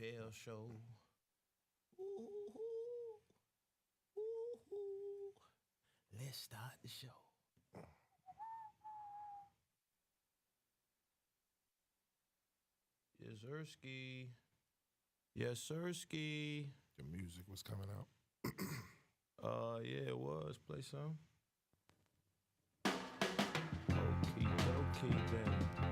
Chappelle show. Ooh, ooh, ooh. Let's start the show. Yes, Sirski. Yes, Sirski. The music was coming out. Yeah, it was. Play some. Okie dokie then.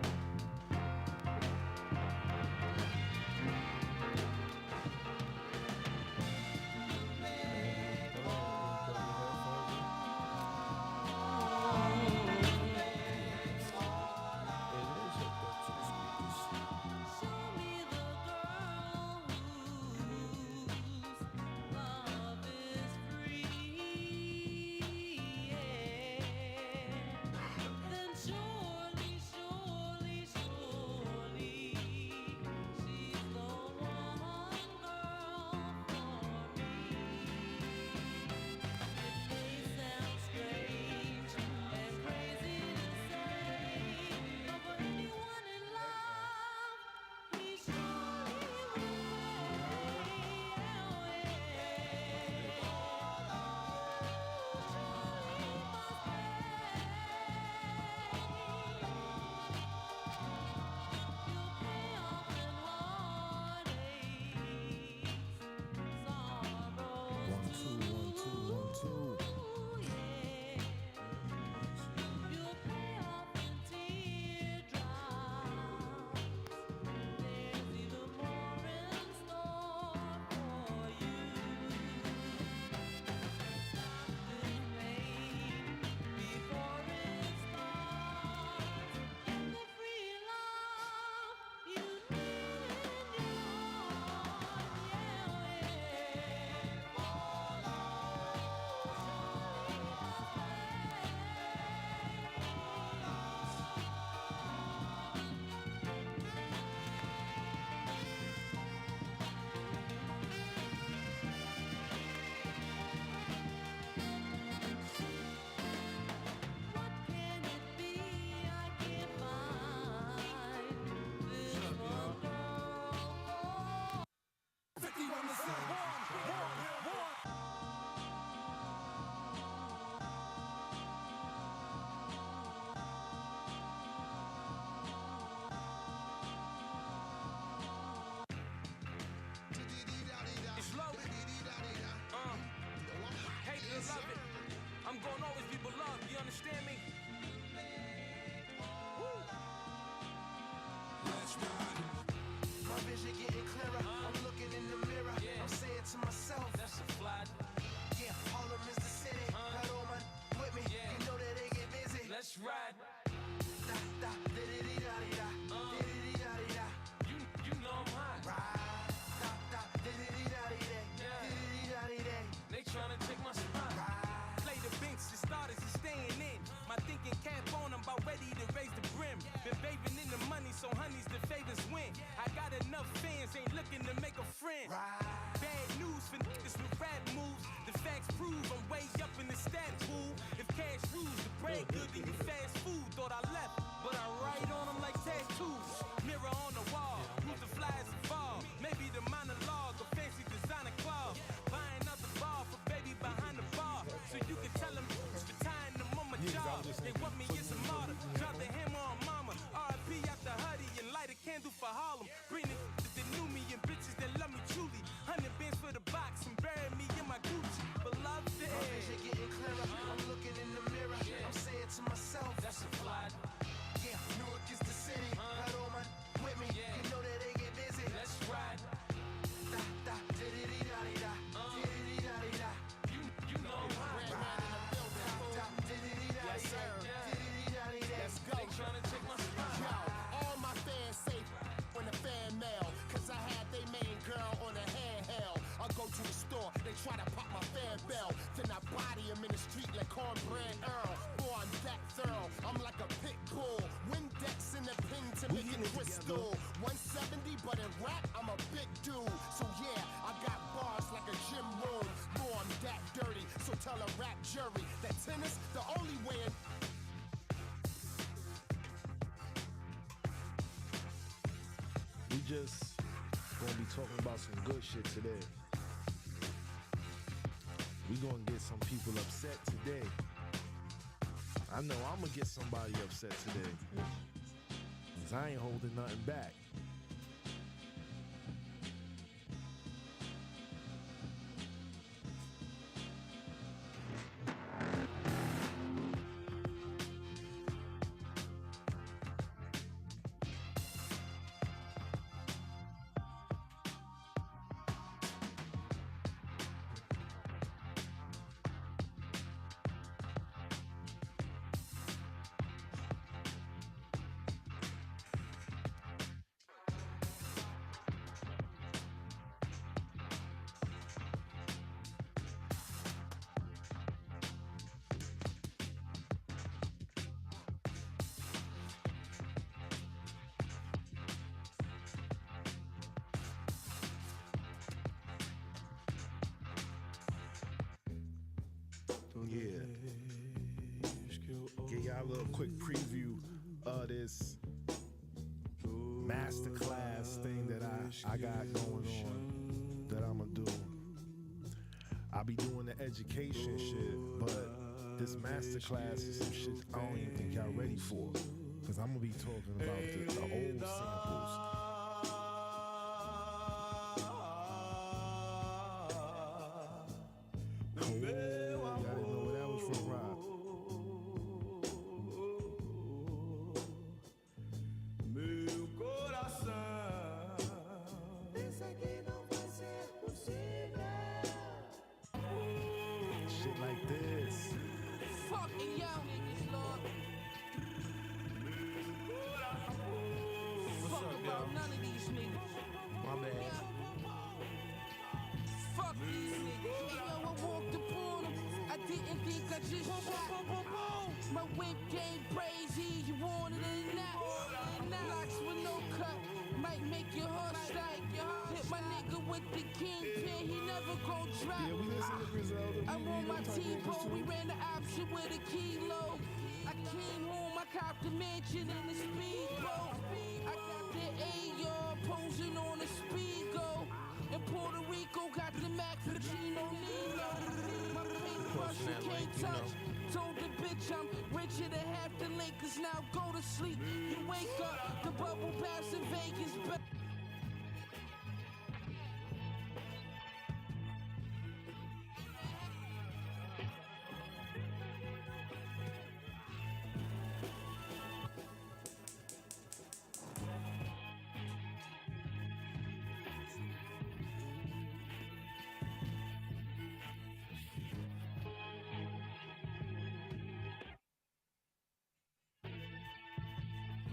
I'm gonna always be beloved, you understand me? My vision getting clearer, I'm looking in the mirror, I'm saying to myself, That's a fly. yeah, Harlem is the city, got all my with me, you know that they get busy. Let's ride. Da, da, di-di-di-da-di-da, di-di-di-da-di-da. You know I'm hot. Ride, da, da, di-di-di-da-di-da, di-di-di-da-di-da. They tryna take my spot. Play the bench, the starters is staying in. My thinking cap on, I'm about ready to raise the brim. Been bathing in the money, so honeys the favors win. I got enough fans, ain't looking to make a friend. Bad news for niggas with rap moves. The facts prove I'm way up in the stat pool. If cash rules, the bread good, then you fast food. Thought I left, but I write on them like tattoos. Mirror on the wall, who's the flies involved? Maybe the monologue, a fancy designer club. Buying out the bar for baby behind the bar. So you can tell them for tying them on my job. They want me as a martyr, drop the hammer on mama. R.I.P. out the hoodie and light a candle for Harlem. Bring the that knew me and bitches that love me truly. 100 bands for the box and bury me in my Gucci. Beloved the My vision getting clearer, I'm looking in the mirror, I'm saying to myself, That's a fly. yeah, Newark is the city, got all my with me, you talking about some good shit today. We gonna get some people upset today. I know I'm gonna get somebody upset today. Cause I ain't holding nothing back. Yeah. Give y'all a little quick preview of this masterclass thing that I got going on that I'ma do. I'll be doing the education shit, but this masterclass is some shit I don't even think y'all ready for. Cause I'm gonna be talking about the old samples. Shit like this. Fucking yo, niggas, Lord. Fuck about none of these niggas. My bad. Fuck these niggas. Hey, yo, I walked upon them. I didn't think I just shot. My whip game crazy. You wanted it or not. Locks with no cut. Might make your heart strike. Hit my nigga with the kingpin. He never gon' drop. Yeah, we listen to Griselda. I'm on my T-Bone, we ran the option with a kilo. I came home, I copped the mansion in the speedboat. I got the AR posing on the Speedo. In Puerto Rico, got the Mac for Chino Nino. My paintbrush you can't touch. Told the bitch I'm richer than half the Lakers. Now go to sleep, you wake up. The bubble baths in Vegas.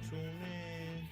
Tune in.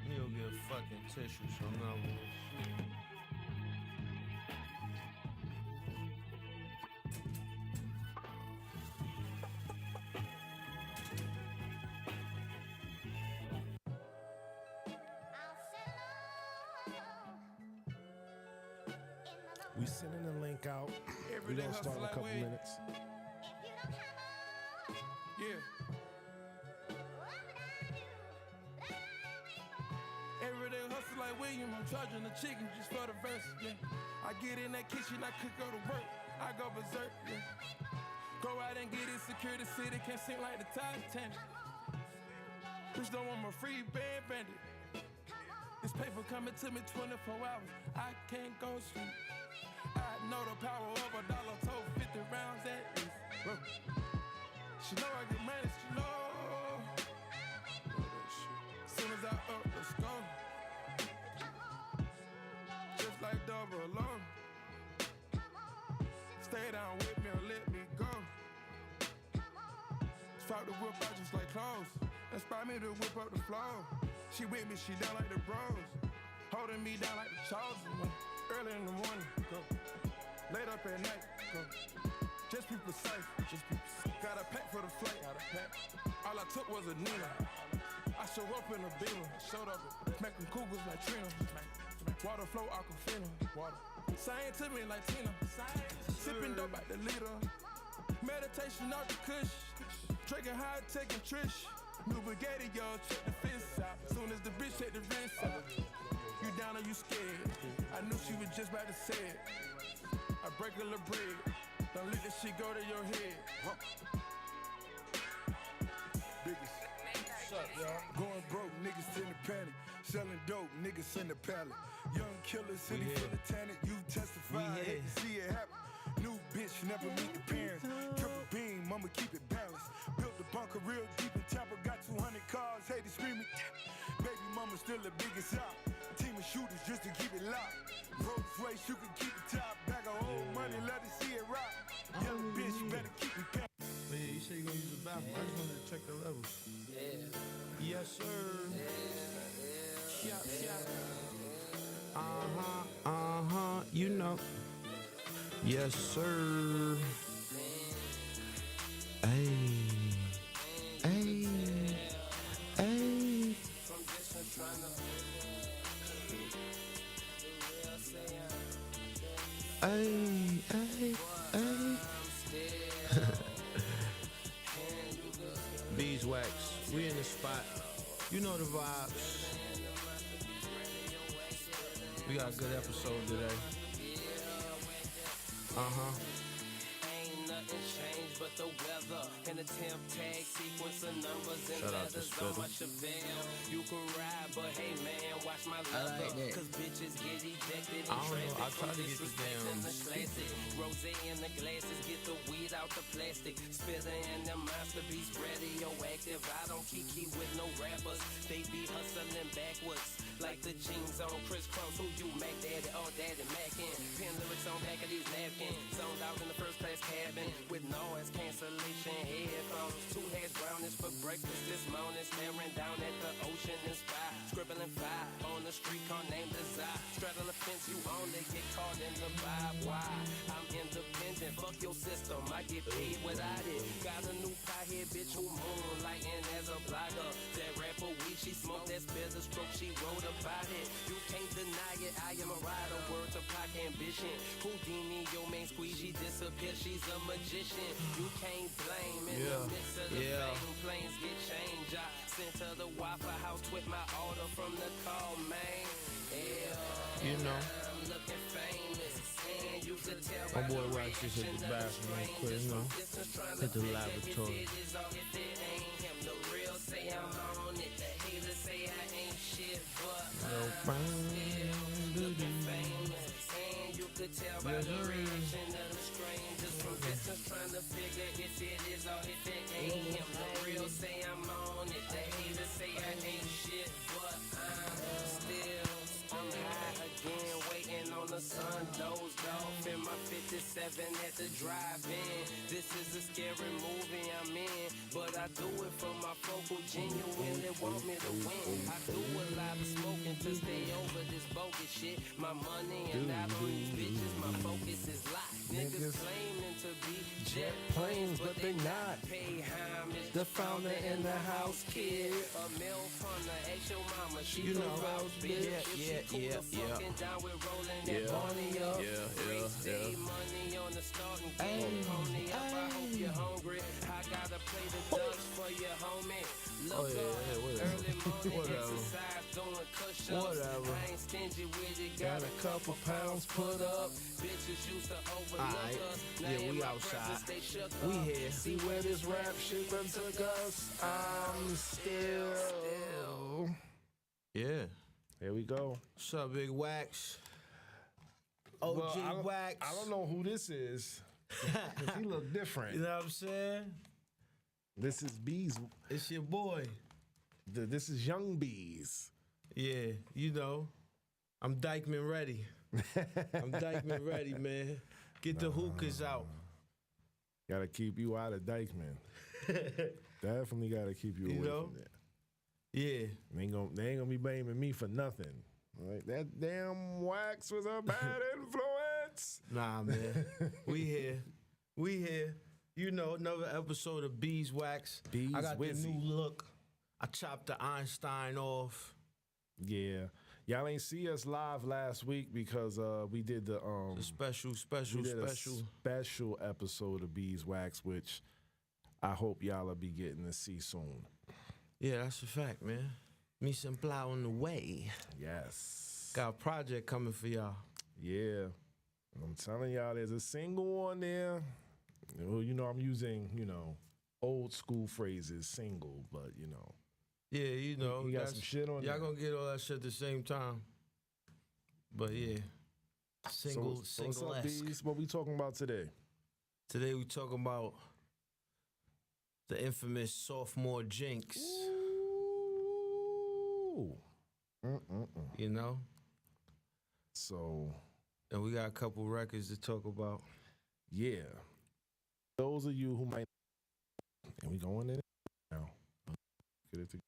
He'll get fucking tissue, so I'm not gonna. We sending the link out. We gonna start in a couple minutes. Yeah. Everyday hustle like William, I'm charging the chicken just for the verse, yeah. I get in that kitchen, I cook, go to work, I go berserk, yeah. Go out and get it, secure the city, can't seem like the Titanic. Bitch don't want my free band bandit. This paper coming to me 24 hours, I can't go sleep. I know the power of $1, told 50 rounds at least. Bro. She know I get money, she know. Soon as I up, let's go. Just like double low. Stay down with me or let me go. Fuck the whip out just like clothes. Inspire me to whip up the flow. She with me, she down like the bros. Holding me down like the chosen one. Early in the morning, go. Late up at night, go. Just be precise, just be precise. Got a pack for the flight, got a pack. All I took was a Nina. I show up in a beamer, showed up smacking cougars like Trina. Water flow, aquafina, water. Science to me like Tina. Sipping dope out the liter. Meditation off the kush. Drinking high, taking Trish. New Bugatti, y'all, check the fence out. Soon as the bitch check the rinse out. You down or you scared? I knew she was just about to say it. I break a little bread. Don't let this shit go to your head. Biggest. What's up, y'all? Going broke, niggas in the panic. Selling dope, niggas in the pallet. Young killer, city full of talent. You testify, hate to see it happen. New bitch, never meet the parents. Triple beam, mama keep it balanced. Built the bunker real deep in Tampa. Got 200 cars, haters screaming. Baby mama still the biggest out. Team of shooters just to keep it locked. Rolls Royce, you can keep it top. Bag of old money, let it see it rock. Young bitch, you better keep it paying. But yeah, you say you're gonna use the bathroom. I just wanted to check the levels. Yeah. Yes, sir. Yeah. You know. Yes, sir. Hey. Hey. Hey. Hey. Hey. Hey. Beezewax. We in the spot. You know the vibes. We got a good episode today. Ain't nothing changed but the weather. And the temp tag sequence of numbers and Shout out to letters on my Spitter. Chevelle. You can ride, but hey man, watch my leather. like that. Cause bitches get ejected I in don't know. traffic I from tried to get the disrespecting damn the classic. Rosé in the glasses, get the weed out the plastic. Spitter and the monster beats radioactive. I don't kiki with no rappers. They be hustling backwards. Like the jeans on crisscross. Who you, Mac Daddy or Daddy Mackin'? Pin lyrics on back of these napkins. Zoned out in the first class cabin with noise cancellation headphones. Two heads brownish for breakfast this morning. Staring down at the ocean and sky. Scribbling fire on the street car named Desire. Straddle the fence, you only get caught in the vibe. Why? I'm independent. Fuck your system. I get paid without it. Got a new pie head bitch who moonlighting as a blogger. That rapper weed, she smoked that spill the stroke. She wrote about it. You can't deny it. I am a rider. Word to Pac ambition. Houdini, your main squeegee disappear. She's a magician. You can't blame in the midst of the fame. Planes get changed. I sent to the Waffle House with my order from the call, man. You know. I'm looking famous. And you could tell My by boy the Wax just hit the reaction of bathroom real quick, strangers you know. from distance trying Hit to the figure laboratory. if it is or if it ain't him. The real say I'm on it. The haters say I ain't shit, but I'm still looking famous. And you could tell by the reaction of the strangers from distance trying to figure if it is or if it ain't him. The real say I'm on it. The haters say I ain't shit, but I'm high again, waiting on the sun dozed off in my 57 at the drive-in. This is a scary movie I'm in, but I do it for my folk who genuinely want me to win. I do a lot of smoking to stay over this bogus shit. My money and not on these bitches, my focus is locked. Niggas claiming to be jet planes, but they not. Pay homage, the founder and the house kid. A MILF on the ask your mama, she You the know, Rouse bitch. If she cool the fucking down with rolling that money up. Stay money on the starting gate. Pony up, I hope you're hungry. I gotta play the Dutch for your homie. Look up, early morning exercise, doing push-ups. I ain't stingy with it, got a couple pounds put up. Bitches used to overlook us. Now Yeah, in we my outside. presence, they shook We up. here. See where this rap shit done took us. I'm still. Yeah. Here we go. What's up, Big Wax? Well, OG Wax. I don't know who this is. 'Cause he look different. You know what I'm saying? This is Bees. It's your boy. This is Young Bees. Yeah, you know. I'm Dykeman ready. I'm Dykeman ready, man. Get the hookahs out. Gotta keep you out of Dykeman. Definitely got to keep you away from that. Yeah. They ain't gonna be blaming me for nothing. Like, that damn wax was a bad influence. Nah, man. We here. You know, another episode of Beezewax. I got the new look. I chopped the Einstein off. Yeah. Y'all ain't see us live last week because we did the special episode of Beezewax, which I hope y'all will be getting to see soon. Yeah, that's a fact, man. Me some plow on the way. Yes. Got a project coming for y'all. Yeah. I'm telling y'all, there's a single on there. You know, I'm using, old school phrases, single, but, Yeah, you know. You got some shit on there. Y'all gonna get all that shit at the same time. But, yeah. Single-esque. What's up, Bees? What we talking about today? Today we talking about the infamous sophomore jinx. Ooh. You know? So. And we got a couple records to talk about. Yeah. Those of you who might. And we going in now. Get it together.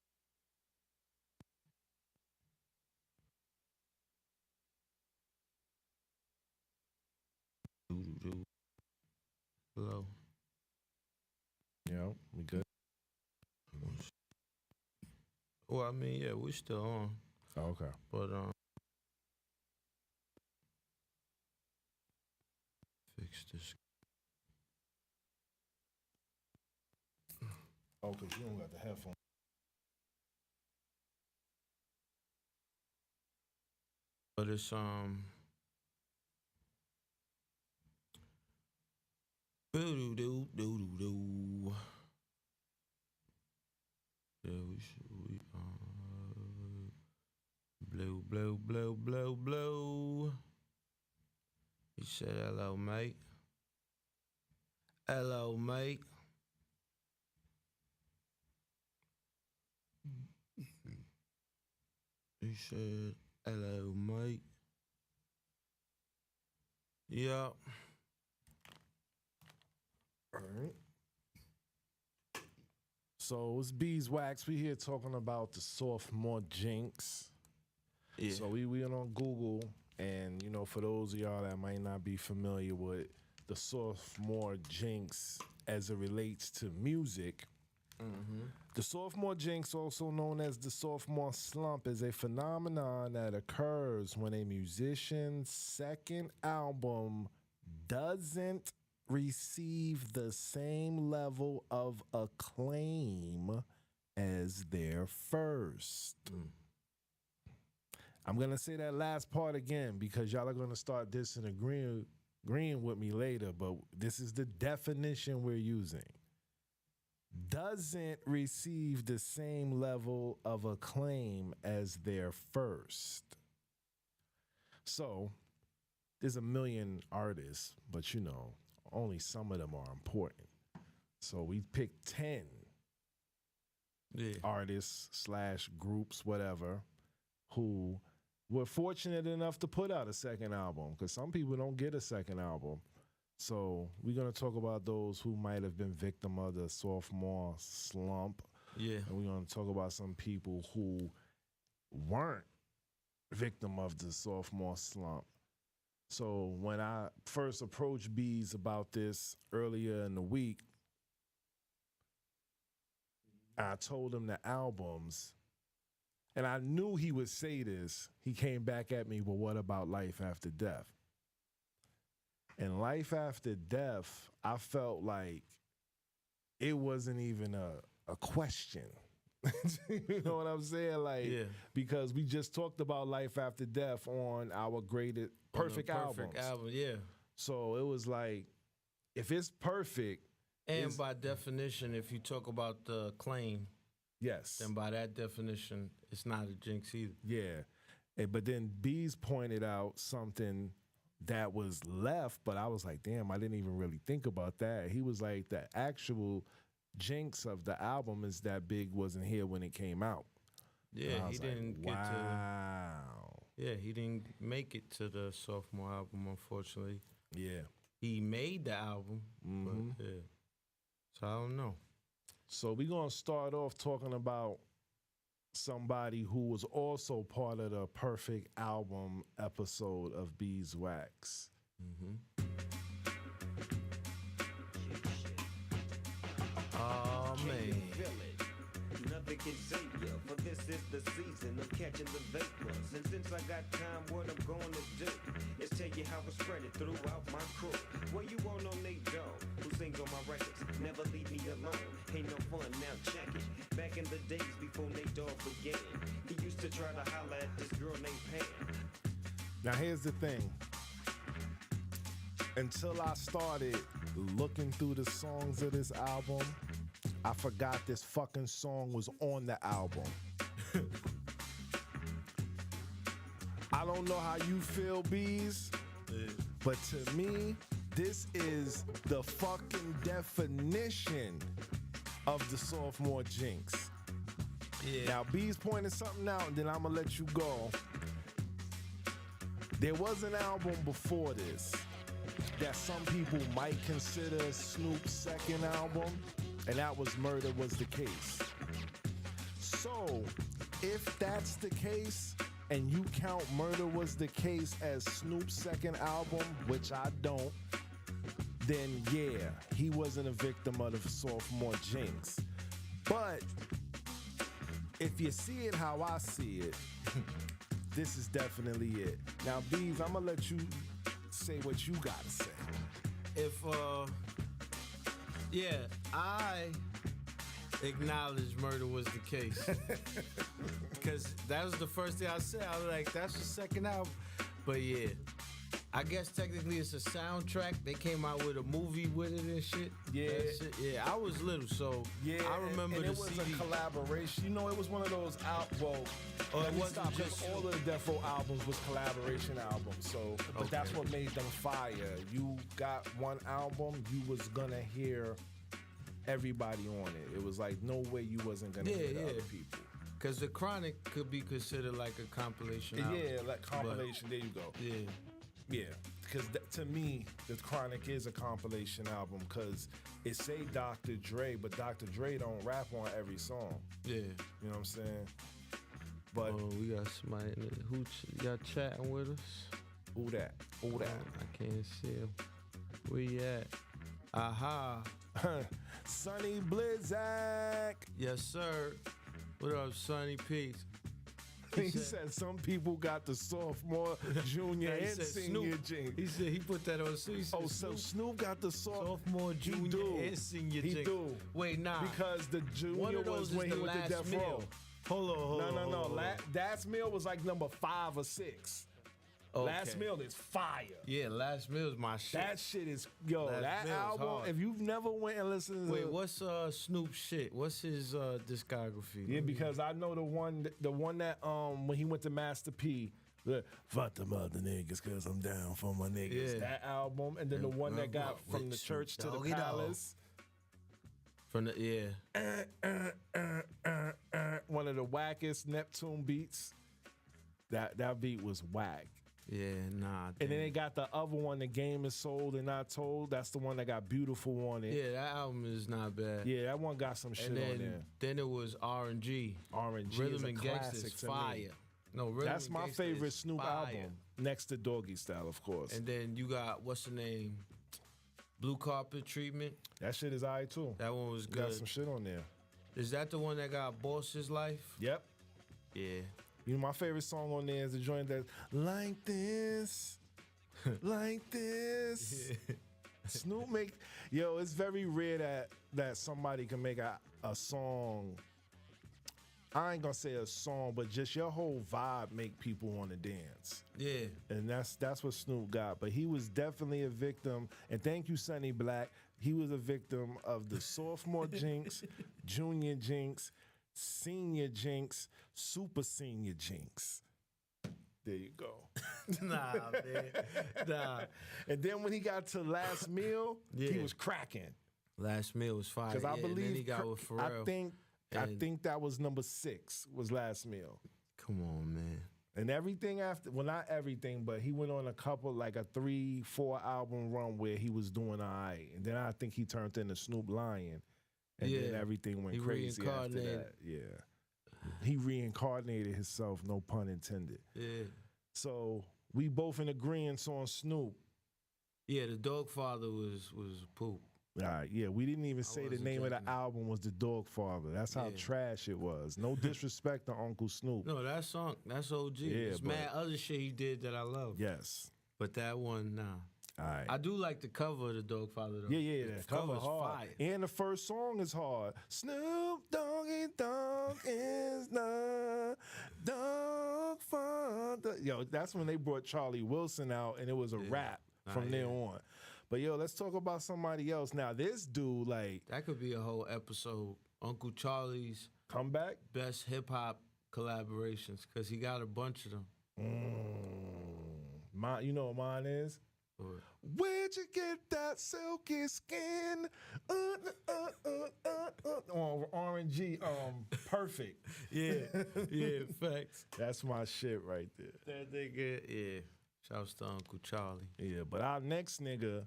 Hello. Yeah, we good. Well, I mean, yeah, we still on. Oh, okay. But fix this. Oh, because you don't got the headphone. But it's Boo-doo-doo-doo-doo-doo. Yeah, we blow, blow, blow, blow, blow. He said, hello, mate. Hello, mate. He said, hello, mate. Yeah. All right. So it's Beezewax. We here talking about the sophomore jinx. Yeah. So we went on Google, and for those of y'all that might not be familiar with the sophomore jinx as it relates to music, the sophomore jinx, also known as the sophomore slump, is a phenomenon that occurs when a musician's second album doesn't receive the same level of acclaim as their first. I'm going to say that last part again because y'all are going to start agreeing with me later, but this is the definition we're using. Doesn't receive the same level of acclaim as their first. So, there's a million artists, but only some of them are important. So we picked 10 artists / groups, whatever, who were fortunate enough to put out a second album, because some people don't get a second album. So we're going to talk about those who might have been victim of the sophomore slump. Yeah. And we're going to talk about some people who weren't victim of the sophomore slump. So when I first approached Bees about this earlier in the week, I told him the albums, and I knew he would say this. He came back at me, well, what about Life After Death? And Life After Death, I felt like it wasn't even a question. You know what I'm saying? Like, because we just talked about Life After Death on our graded perfect album. Yeah. So it was like, if it's perfect. And by definition, if you talk about the claim, yes, then by that definition, it's not a jinx either. Yeah. But then Bees pointed out something that was left, but I was like, damn, I didn't even really think about that. He was like, the actual jinx of the album is that Big wasn't here when it came out. Yeah, he didn't get to. Wow. Yeah, he didn't make it to the sophomore album, unfortunately. Yeah. He made the album, but yeah. So I don't know. So we're going to start off talking about somebody who was also part of the Perfect Album episode of Beezewax. Oh, man. Nothing can save ya, for this is the season of catching the vapors. And since I got time, what I'm going to do is tell you how I spread it throughout my crew. Well, you all know Nate Dogg, who sings on my records. Never leave me alone, ain't no fun, now check it. Back in the days before Nate Dogg began, he used to try to holler at this girl named Pam. Now, here's the thing. Until I started looking through the songs of this album, I forgot this fucking song was on the album. I don't know how you feel, Bees, but to me, this is the fucking definition of the sophomore jinx. Yeah. Now, Bees pointed something out, and then I'm gonna let you go. There was an album before this that some people might consider Snoop's second album, and that was Murder Was the Case. So, if that's the case, and you count Murder Was the Case as Snoop's second album, which I don't, then yeah, he wasn't a victim of the sophomore jinx. But, if you see it how I see it, this is definitely it. Now, Bees, I'm gonna let you say what you gotta say. Yeah, I acknowledge Murder Was the Case. Because that was the first thing I said. I was like, that's the second album. But yeah, I guess technically it's a soundtrack. They came out with a movie with it and shit. Yeah. Yeah, I was little, so Yeah, I remember and the it was CD. a collaboration. You know, it was one of those It wasn't just all of the Death Row albums was collaboration albums. So, but that's what made them fire. You got one album, you was gonna hear everybody on it. It was like no way you wasn't gonna hear the other people. Because the Chronic could be considered like a compilation album. Yeah, like compilation. There you go. Yeah. Yeah, because to me, the Chronic is a compilation album because it say Dr. Dre, but Dr. Dre don't rap on every song. Yeah. You know what I'm saying? But Oh, we got somebody in the y'all chatting with us. who that? Who that? I can't see him. Where you at? Aha. Sonny Blizzak. Yes, sir. What up, Sonny? Peace. He said some people got the sophomore, junior, He and said senior Snoop. jinx. He said he put that on. So he said Oh, so Snoop got the sophomore, He junior, do. and senior He jinx. do. Wait, nah. Because the one junior of those was is when the he went to last Death meal. Row. Hold on. No. Last Meal was like number 5 or 6. Okay. Last Meal is fire. Yeah, Last Meal is my shit. That shit is, yo, Last that Meal is album, hard. if you've never went and listened to Wait, what's Snoop's shit? What's his discography? Yeah, because I know the one that when he went to Master P, fuck them other niggas cause I'm down for my niggas. Yeah. That album, and then the one that got from the With church to the Doggy Dog. palace. From the One of the wackest Neptune beats. That beat was whack. Yeah, nah. And then they got the other one, The Game Is Sold and Not Told. That's the one that got Beautiful on it. Yeah, that album is not bad. Yeah, that one got some shit And on there. then it was R&G. R&G Rhythm is a and classic Gangsta's to me. fire. No, Rhythm That's and my Gangsta favorite is Snoop fire. album, next to Doggy Style, of course. And then you got, what's the name? Blue Carpet Treatment. That shit is alright too. That one was Got good. some shit on there. Is that the one that got Boss's Life? Yep. Yeah. You know, my favorite song on there is the joint that's like this, like this. Snoop it's very rare that somebody can make a song. I ain't gonna say a song, but just your whole vibe make people want to dance. Yeah. And that's what Snoop got. But he was definitely a victim. And thank you, Sonny Black. He was a victim of the sophomore jinx, junior jinx, senior jinx, super senior jinx. There you go. Nah, man. Nah. And then when he got to Last Meal, he Yeah. was cracking. Last Meal was fire. Because I Yeah, and then believe he got with Pharrell. I And- think that was number 6 was Last Meal. Come on, man. And everything after, well, not everything, but he went on a couple, like a 3-4 album run where he was doing all right. And then I think he turned into Snoop Lion. And then Yeah. everything went He crazy after reincarnated. that. Yeah. He reincarnated himself, no pun intended. Yeah. So we both in agreement on Snoop. Yeah, the Dog Father was poop. All right, yeah, we didn't even say the wasn't name of the jacking it. album was The Dog Father. That's how Yeah. trash it was. No disrespect to Uncle Snoop. No, that song, that's OG. Yeah, There's mad other shit he did that I love. Yes. But that one, nah. All right. I do like the cover of the Dog Father though. Yeah, The that cover's hard. fire. And the first song is hard. Snoop Doggy Dogg is the Dog Father. Yo, that's when they brought Charlie Wilson out, and it was a rap from there on. But yo, let's talk about somebody else. Now, this dude, like, That could be a whole episode. Uncle Charlie's comeback. best hip hop collaborations, because he got a bunch of them. You know what mine is? Or- Where'd you get that silky skin? On RNG, perfect. Yeah, facts. That's my shit right there. That nigga, yeah. Shouts to Uncle Charlie. Yeah, but our next nigga,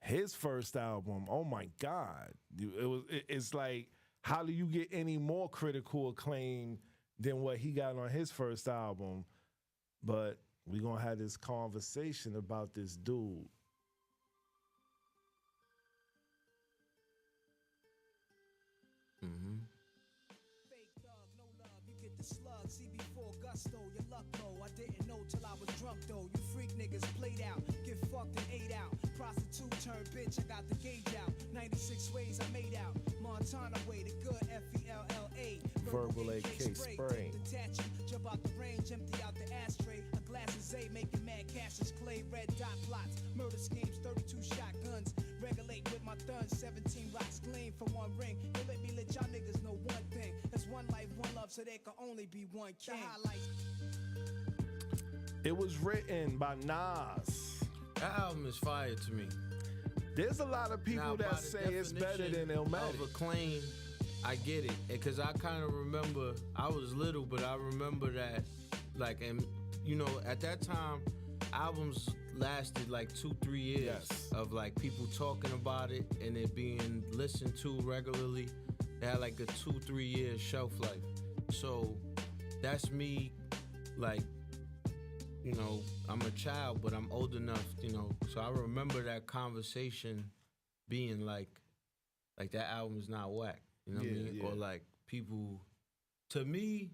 his first album, oh my God. It's like, how do you get any more critical acclaim than what he got on his first album? But we're going to have this conversation about this dude. Mm-hmm. Fake thug, no love, you get the slug. See before gusto, your luck low. I didn't know till I was drunk though. You freak niggas played out, get fucked and ate out. Prostitute turned bitch, I got the gauge out. 96 ways I made out. Montana way, the good FELLA. Verbal AK spray. Detach you, jump out the range, empty out the ashtray. A glass of Zay, making mad cashes, clay, red dot plots. Murder schemes, 32 shotguns. Regulate with my thuns, 17 rocks gleam for one ring. You let me let y'all niggas know one thing. There's one life, one love, so there can only be one king. The highlights. It was written by Nas. That album is fire to me. There's a lot of people Now, by that the say it's better definition than of Illmatic. acclaim, I get it. Because I kind of remember, I was little, but I remember that, like, and, you know, at that time, albums lasted like 2-3 years Yes. of, like, people talking about it and it being listened to regularly. They had, like, a 2-3 year shelf life. So that's me, like, you know, I'm a child, but I'm old enough, you know. So I remember that conversation being like that album is not whack. You know what I mean? Yeah. Or like people, to me,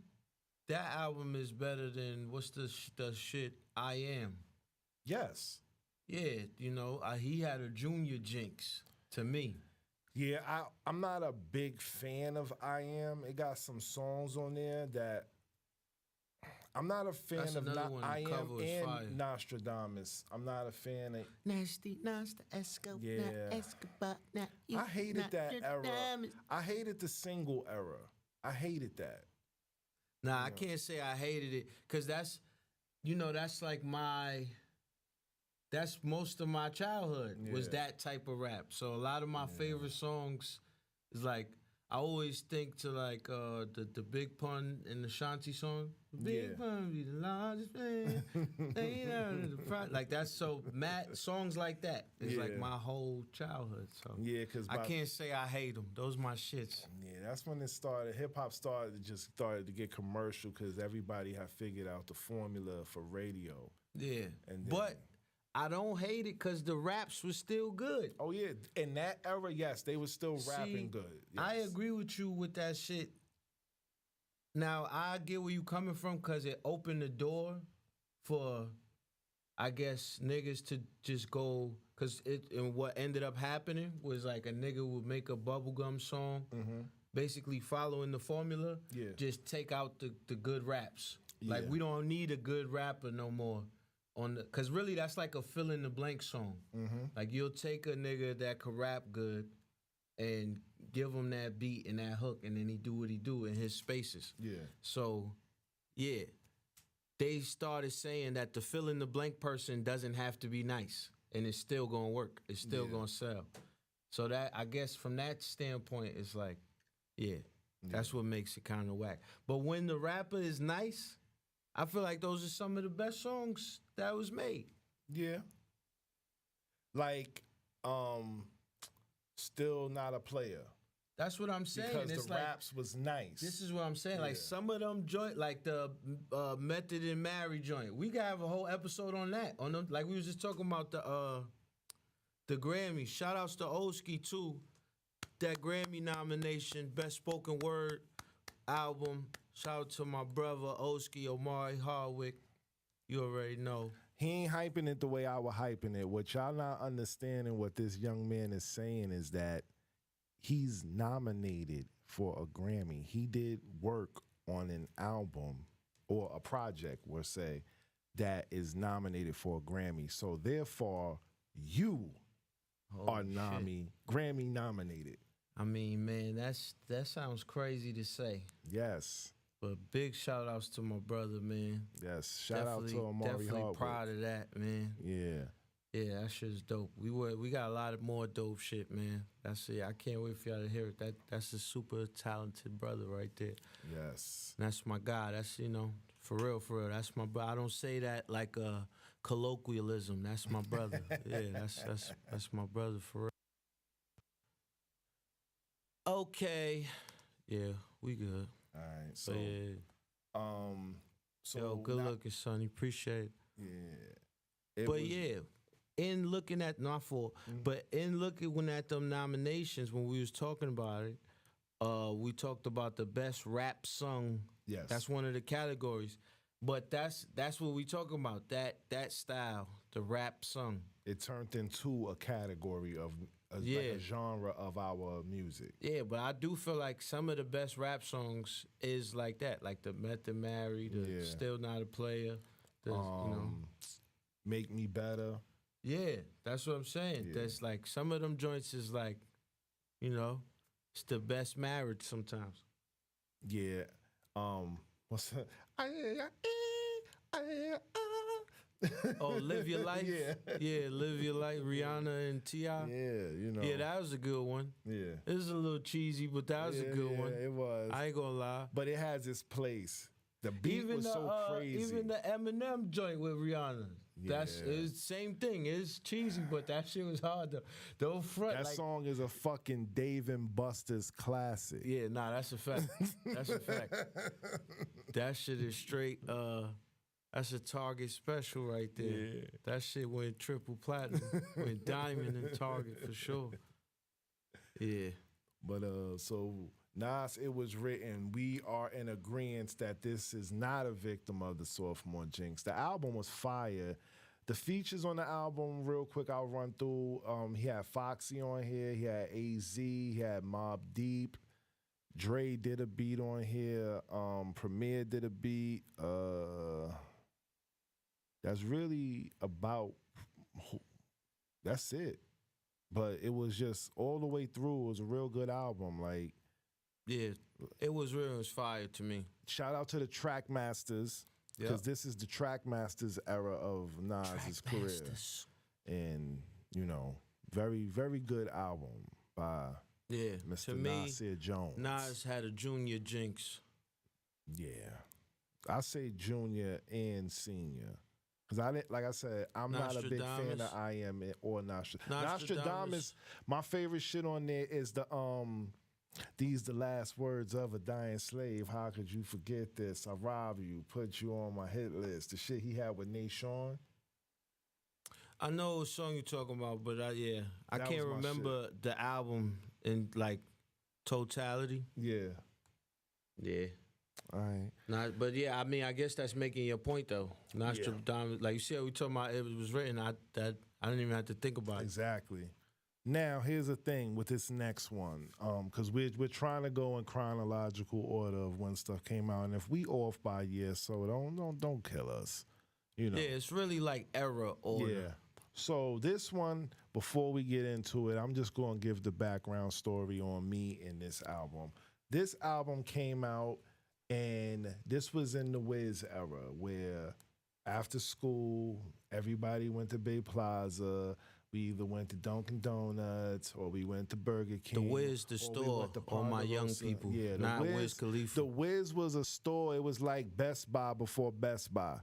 that album is better than what's the shit I Am. Yes. Yeah, you know, he had a junior jinx to me. Yeah, I'm not a big fan of I Am. It got some songs on there that I'm not a fan That's of another one, the I Am cover is fire. and Nostradamus. I'm not a fan of. Nasty, nasty, Escobar, Yeah. Escobar, not you, I hated not that your era. diamonds. I hated the single era. I hated that. Nah, I can't say I hated it, because that's, you know, that's like that's most of my childhood was Yeah. that type of rap. So a lot of my favorite songs is like, I always think to like the Big Pun and the Shanti song. Big Yeah. Pun be the largest man. Like that's so mad songs like that. It's like Yeah. my whole childhood. So Yeah, because I can't say I hate them. Those my shits. Yeah, that's when it started. Hip hop started to get commercial because everybody had figured out the formula for radio. Yeah. And then- But I don't hate it because the raps was still good. Oh yeah, in that era, yes, they were still rapping See, good. I Yes. agree with you with that shit. Now, I get where you coming from because it opened the door for, I guess, niggas to just go, because and what ended up happening was like a nigga would make a bubblegum song, basically following the formula, Yeah. just take out the good raps. Like, Yeah. we don't need a good rapper no more. Because really, that's like a fill in the blank song. Like, you'll take a nigga that can rap good and give him that beat and that hook, and then he do what he do in his spaces. Yeah. So, yeah, they started saying that the fill in the blank person doesn't have to be nice, and it's still gonna work. It's still gonna sell. So that, I guess, from that standpoint, it's like, yeah, that's what makes it kind of whack. But when the rapper is nice, I feel like those are some of the best songs that was made. Yeah. Like, Still Not a Player. That's what I'm saying. Because It's the like, raps was nice. this is what I'm saying. Like some of them joint, like the Method and Mary joint, we gotta have a whole episode on that. On them, like we was just talking about the Grammy. Shout outs to Oski too. That Grammy nomination, Best Spoken Word album. Shout out to my brother Oski Omari Hardwick. You already know. He ain't hyping it the way I was hyping it. What y'all not understanding, what this young man is saying is that he's nominated for a Grammy. He did work on an album or a project, we'll say, that is nominated for a Grammy. So therefore, you are Grammy nominated. I mean, man, that sounds crazy to say. Yes. But big shout outs to my brother, man. Yes. Shout out to Omari Definitely Hardwick. proud of that, man. Yeah. Yeah, that shit's dope. We got a lot of more dope shit, man. That's it. I can't wait for y'all to hear it. That's a super talented brother right there. Yes. That's my guy. That's, for real. That's my brother. I don't say that like a colloquialism. That's my brother. Yeah, that's my brother for real. Okay. Yeah, we good. All right. So, yeah. So yo, good looking, Sonny. Appreciate it. Yeah. But in looking at but in looking at them nominations when we was talking about it, we talked about the best rap song. Yes. That's one of the categories. But that's what we talking about. That style, the rap song. It turned into a category of like a genre of our music. Yeah, but I do feel like some of the best rap songs is like that, like the Method Mary, the Still Not a Player, the Make Me Better. Yeah, that's what I'm saying. Yeah. That's like some of them joints is like, it's the best marriage sometimes. Yeah. What's that? Oh, Live Your Life? Yeah, Live Your Life, Rihanna and T.I. Yeah, Yeah, that was a good one. Yeah. It was a little cheesy, but that was a good one. It was. I ain't gonna lie. But it has its place. The beat was so crazy. Even the Eminem joint with Rihanna. It's the same thing. It's cheesy, but that shit was hard though. Don't front. That song is a fucking Dave and Buster's classic. Yeah, that's a fact. That's a fact. That shit is straight. That's a Target special right there. Yeah. That shit went triple platinum, went diamond in Target for sure. Yeah. But so Nas, it was written, we are in agreement that this is not a victim of the sophomore jinx. The album was fire. The features on the album, real quick, I'll run through. He had Foxy on here. He had AZ. He had Mobb Deep. Dre did a beat on here. Premier did a beat. That's really about, that's it. But it was just all the way through. It was a real good album. Like, yeah, it was real. It was fire to me. Shout out to the Track Masters, because this is the Track Masters era of Nas's career. And, very, very good album by Mr. Nasir Jones. Nas had a junior jinx. Yeah. I say junior and senior. Because like I said, I'm not a big fan of I Am or Nostradamus. Nostradamus, my favorite shit on there is the these the last words of a dying slave. How could you forget this? I rob you, put you on my hit list. The shit he had with Nate Sean. I know what song you're talking about, but I can't remember the album in like totality. Yeah. Yeah. All right. But I mean, I guess that's making your point though. Nostradamus, like you said, we talking about it was written. I didn't even have to think about it. Exactly. Now here's the thing with this next one, because we're trying to go in chronological order of when stuff came out, and if we off by a year, so don't kill us. Yeah, it's really like era order. Yeah. So this one, before we get into it, I'm just going to give the background story on me in this album. This album came out. And this was in the Wiz era where after school, everybody went to Bay Plaza. We either went to Dunkin' Donuts or we went to Burger King. The Wiz, the store, all my young people. Yeah, not Wiz Khalifa. The Wiz was a store. It was like Best Buy before Best Buy.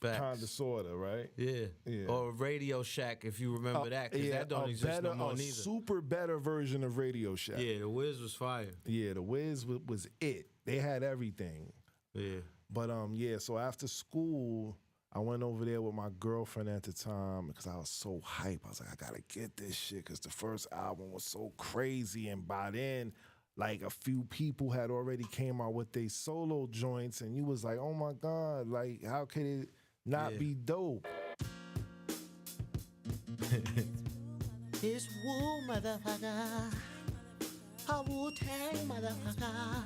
Facts. Kinda sorta, right? Yeah. Yeah. Or Radio Shack, if you remember that, because that don't exist no more neither. Super better version of Radio Shack. Yeah, the Wiz was fire. Yeah, the Wiz was it. They had everything. Yeah. But yeah, so after school, I went over there with my girlfriend at the time because I was so hype. I was like, I gotta get this shit because the first album was so crazy. And by then, like a few people had already came out with their solo joints, and you was like, oh my God, like how could it not be dope? It's Wu, motherfucker. A Wu-Tang, motherfucker.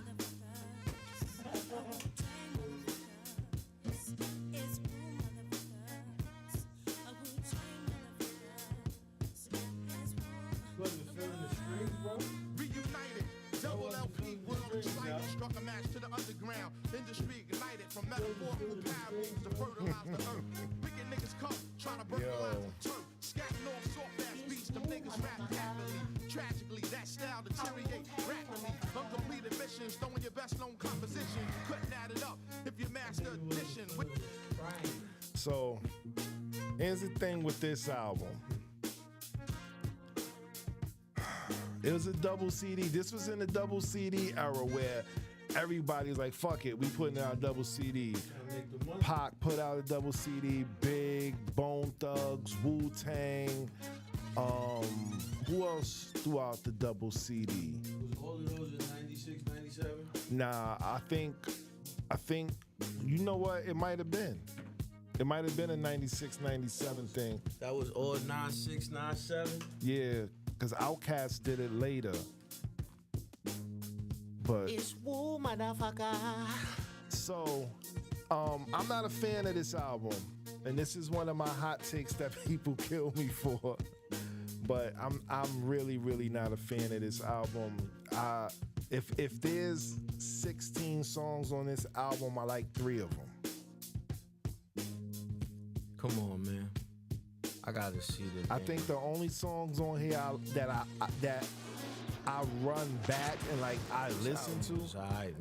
Reunited, double LP, world excited, struck a match to the underground. Industry ignited from metaphorical parables to fertilize the earth. Wicked niggas come, trying to burglarize the turf. Scatting off soft ass beats, them niggas rap happily. Tragically, that style deteriorate rapidly. Uncompleted missions, throwing your best known composition. Couldn't add it up if you master addition. So here's the thing with this album. It was a double CD. This was in the double CD era where everybody's like, fuck it, we putting out a double CD. Pac put out a double CD, Big, Bone Thugs, Wu-Tang. Who else threw out the double CD? Was all of those in 96, 97? Nah, I think, you know what? It might have been. It might have been a 96, 97 thing. That was all 96, 97? Yeah, because Outkast did it later. But It's Wu, motherfucker. so, I'm not a fan of this album, and this is one of my hot takes that people kill me for. But I'm really, really not a fan of this album. If there's 16 songs on this album, I like 3 of them. Come on, man. I gotta see this. I think the only songs on here that I run back and like I listen to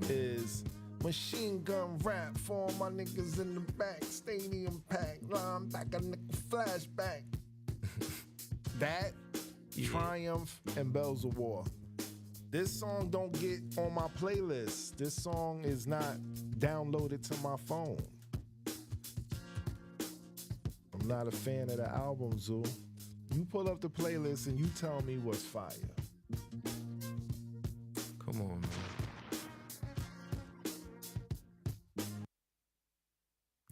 is Machine Gun Rap for all my niggas in the back, stadium pack, line back a nigga flashback. That, Triumph, and Bells of War. This song don't get on my playlist. This song is not downloaded to my phone. I'm not a fan of the album, Zoo. You pull up the playlist and you tell me what's fire. Come on, man.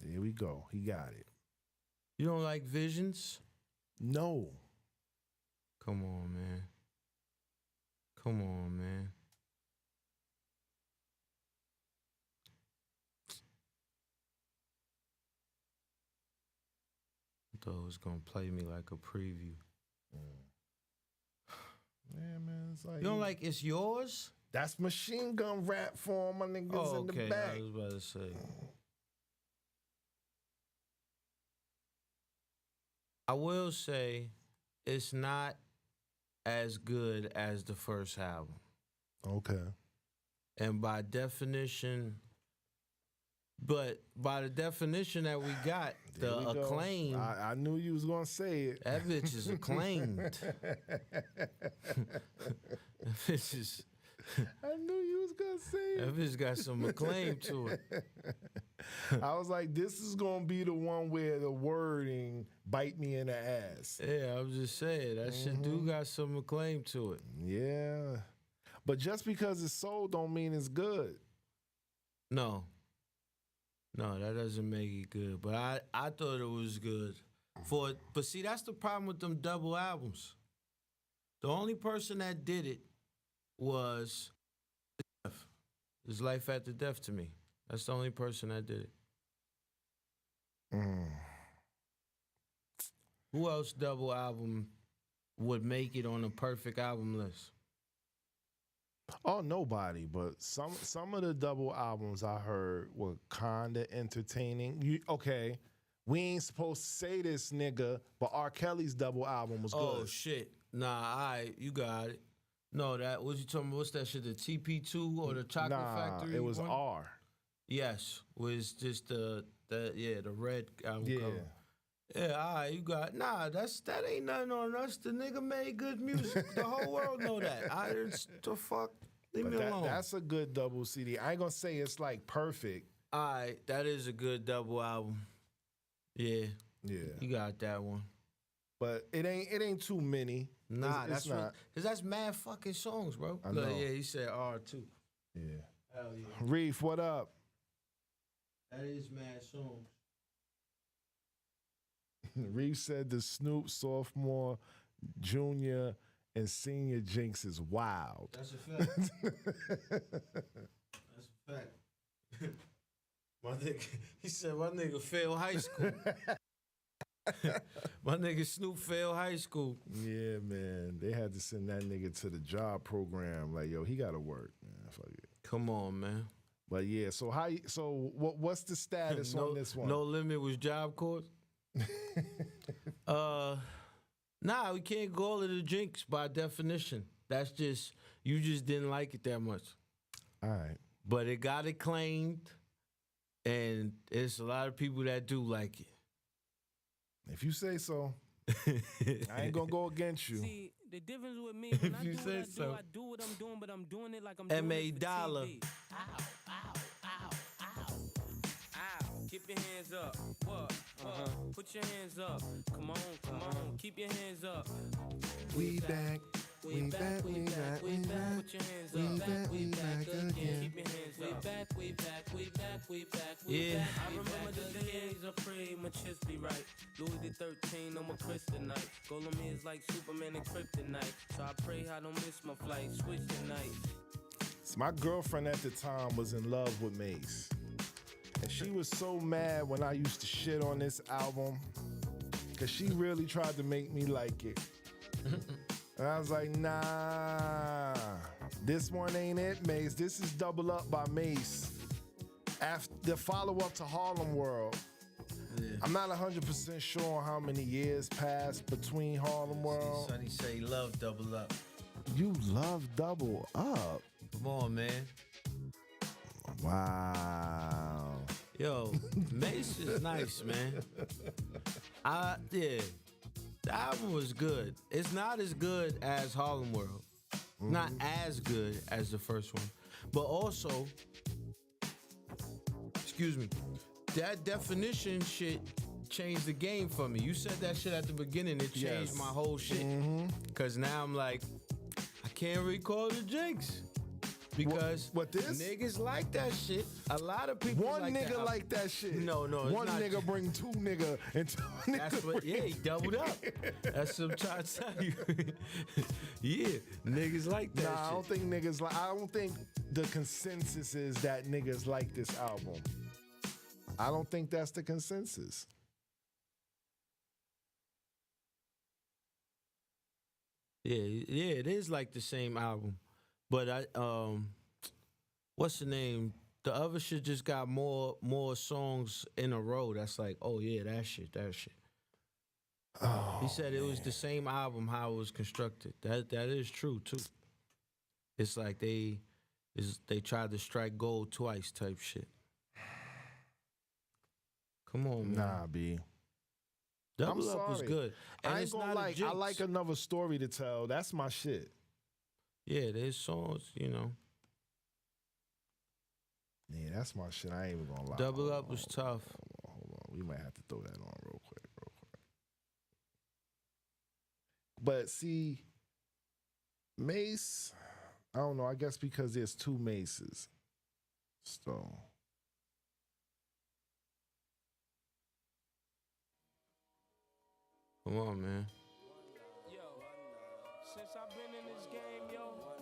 There we go. He got it. You don't like Visions? No. Come on, man. Come on, man. I thought it was gonna play me like a preview. Yeah, man. It's like You don't like It's Yours? That's Machine Gun Rap for all my niggas in the back. I was about to say. I will say it's not as good as the first album. Okay. And by definition, but by the definition that we got, There the we go. acclaim, I knew you was gonna say it. that bitch is acclaimed. That bitch is, I knew you was gonna say that it. bitch got some acclaim to it. I was like, this is gonna be the one where the wording bite me in the ass. Yeah, I'm just saying, that shit do got some acclaim to it. Yeah. But just because it's sold don't mean it's good. No, that doesn't make it good. But I thought it was good. But see, that's the problem with them double albums. The only person that did it was Death. It's Life After Death to me. That's the only person that did it. Who else double album would make it on a perfect album list? Oh, nobody. But some of the double albums I heard were kinda entertaining. Okay, we ain't supposed to say this, nigga, but R. Kelly's double album was good. Oh shit! Nah, you got it. No, that what you talking about? What's that shit? The TP2 or the Chocolate Factory? It was one? R. Yes, was just the red album Yeah. cover. Yeah, all right, you got that ain't nothing on us. The nigga made good music. The whole world know that. The fuck. Leave me alone. That's a good double CD. I ain't gonna say it's like perfect. All right, that is a good double album. Yeah, you got that one. But it ain't too many. Nah, it's not. Cause that's mad fucking songs, bro. I know. Yeah, he said R2. Yeah. Hell yeah. Reef, what up? That is mad songs. Reef said the Snoop sophomore, junior, and senior jinx is wild. That's a fact. That's a fact. My nigga, he said my nigga failed high school. My nigga Snoop failed high school. Yeah, man. They had to send that nigga to the job program. Like, yo, he gotta work, man. Fuck it. Come on, man. But yeah, so what's the status on this one? No Limit was Job Corps. Nah, we can't call it a jinx by definition. That's just you just didn't like it that much. All right. But it got acclaimed, and there's a lot of people that do like it. If you say so. I ain't gonna go against you. See, the difference with me, when I do what I do, I do what I'm doing, but I'm doing it like I'm doing M.A. it for Dollar. TV. Ow, ow, ow, ow. Ow, keep your hands up. What? Put your hands up. Come on, keep your hands up. We back. We back. Put your hands up. We back again. Keep your hands up. We back. Yeah. I remember the days I prayed my chest be right. Louis the 13 on my kryptonite. Golem is like Superman and kryptonite. So I pray I don't miss my flight. Switch tonight. So my girlfriend at the time was in love with Mace. And she was so mad when I used to shit on this album. Cause she really tried to make me like it. And I was like, nah, this one ain't it, Mace. This is Double Up by Mace. After the follow-up to Harlem World. Yeah. I'm not 100% sure how many years passed between Harlem World. Sonny say love Double Up. You love Double Up? Come on, man. Wow. Yo, Mace is nice, man. Yeah. The album was good. It's not as good as Harlem World. Not as good as the first one. But also, excuse me, that definition shit changed the game for me. You said that shit at the beginning. It changed my whole shit. Because now I'm like, I can't recall the jinx. Because what this? Niggas like that shit. A lot of people One like nigga that. like that shit. No, One nigga bring two nigga and two nigga. That's what, yeah, he doubled up. That's what I'm trying to tell you. Yeah, niggas like that shit. I don't think niggas like. I don't think the consensus is that niggas like this album. I don't think that's the consensus. Yeah, it is like the same album. But what's the name? The other shit just got more songs in a row. That's like, oh yeah, that shit. Oh, he said it was the same album how it was constructed. That is true too. It's like they tried to strike gold twice type shit. Come on, man. Nah, B. Double Up was good. And I ain't it's gonna not like. I like Another Story to Tell. That's my shit. Yeah, there's songs, you know. Yeah, that's my shit. I ain't even gonna lie. Double Up was tough. Hold on. We might have to throw that on real quick. But see, Mace, I don't know. I guess because there's two Maces. So. Come on, man.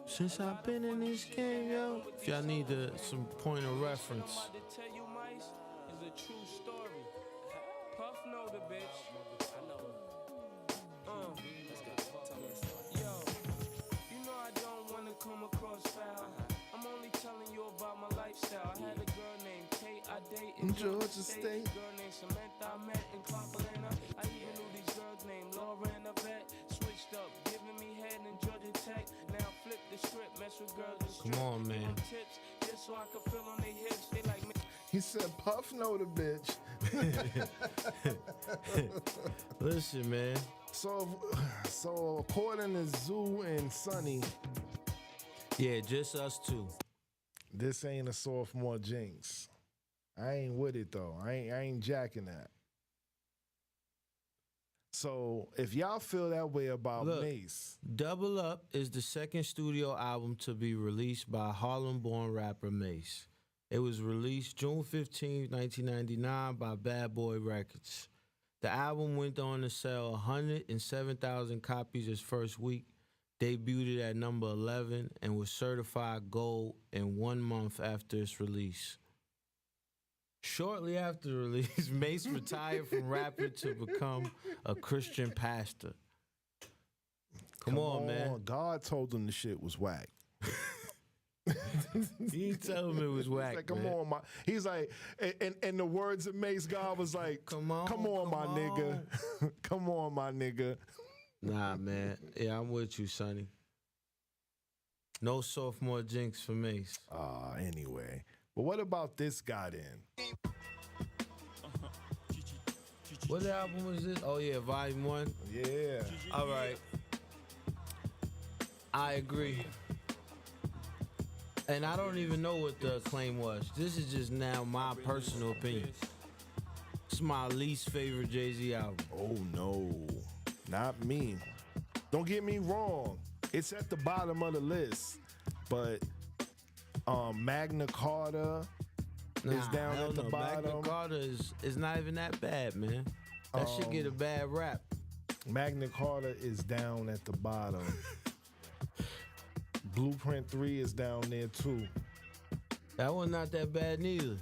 Since I've been in this game, yo. If y'all need some point of reference. I'm about to tell you, Mice, is a true story. Puff know the bitch. I know. Let's go. Tell me a story. Yo, you know I don't want to come across foul. I'm only telling you about my lifestyle. I had a girl named Kate, I date in Georgia State. A girl named Samantha, I met in Clark Atlanta. I even knew these girls named Laura and Yvette. Switched up, giving me head in Georgia Tech. Now flip the script, mess with girls. Come on, man. Tips, just so I can feel on their hips. They like me. He said, Puff know the bitch. Listen, man. So according to Zoo and Sonny, Yeah, just us two. this ain't a sophomore jinx. I ain't with it though. I ain't jacking that. So if y'all feel that way about Look, Mace, Double Up is the second studio album to be released by Harlem-born rapper Mace. It was released June 15, 1999 by Bad Boy Records. The album went on to sell 107,000 copies its first week, debuted at number 11, and was certified gold in 1 month after its release. Shortly after the release, Mace retired from rapping to become a Christian pastor. Come on, man. God told him the shit was whack. He told him it was whack. He's like, come man. on, my. He's like, and the words of Mace, God was like, come on, my nigga. Come on, my nigga. Nah, man. Yeah, I'm with you, Sonny. No sophomore jinx for Mace. Anyway. But what about this got in? What album was this? Oh, yeah, Volume 1. Yeah. All right. I agree. And I don't even know what the claim was. This is just now my personal opinion. It's my least favorite Jay-Z album. Oh, no. Not me. Don't get me wrong. It's at the bottom of the list. But Magna Carta is down hell at the no. bottom. Magna Carta is not even that bad, man. That should get a bad rap. Magna Carta is down at the bottom. Blueprint 3 is down there too. That one not that bad neither.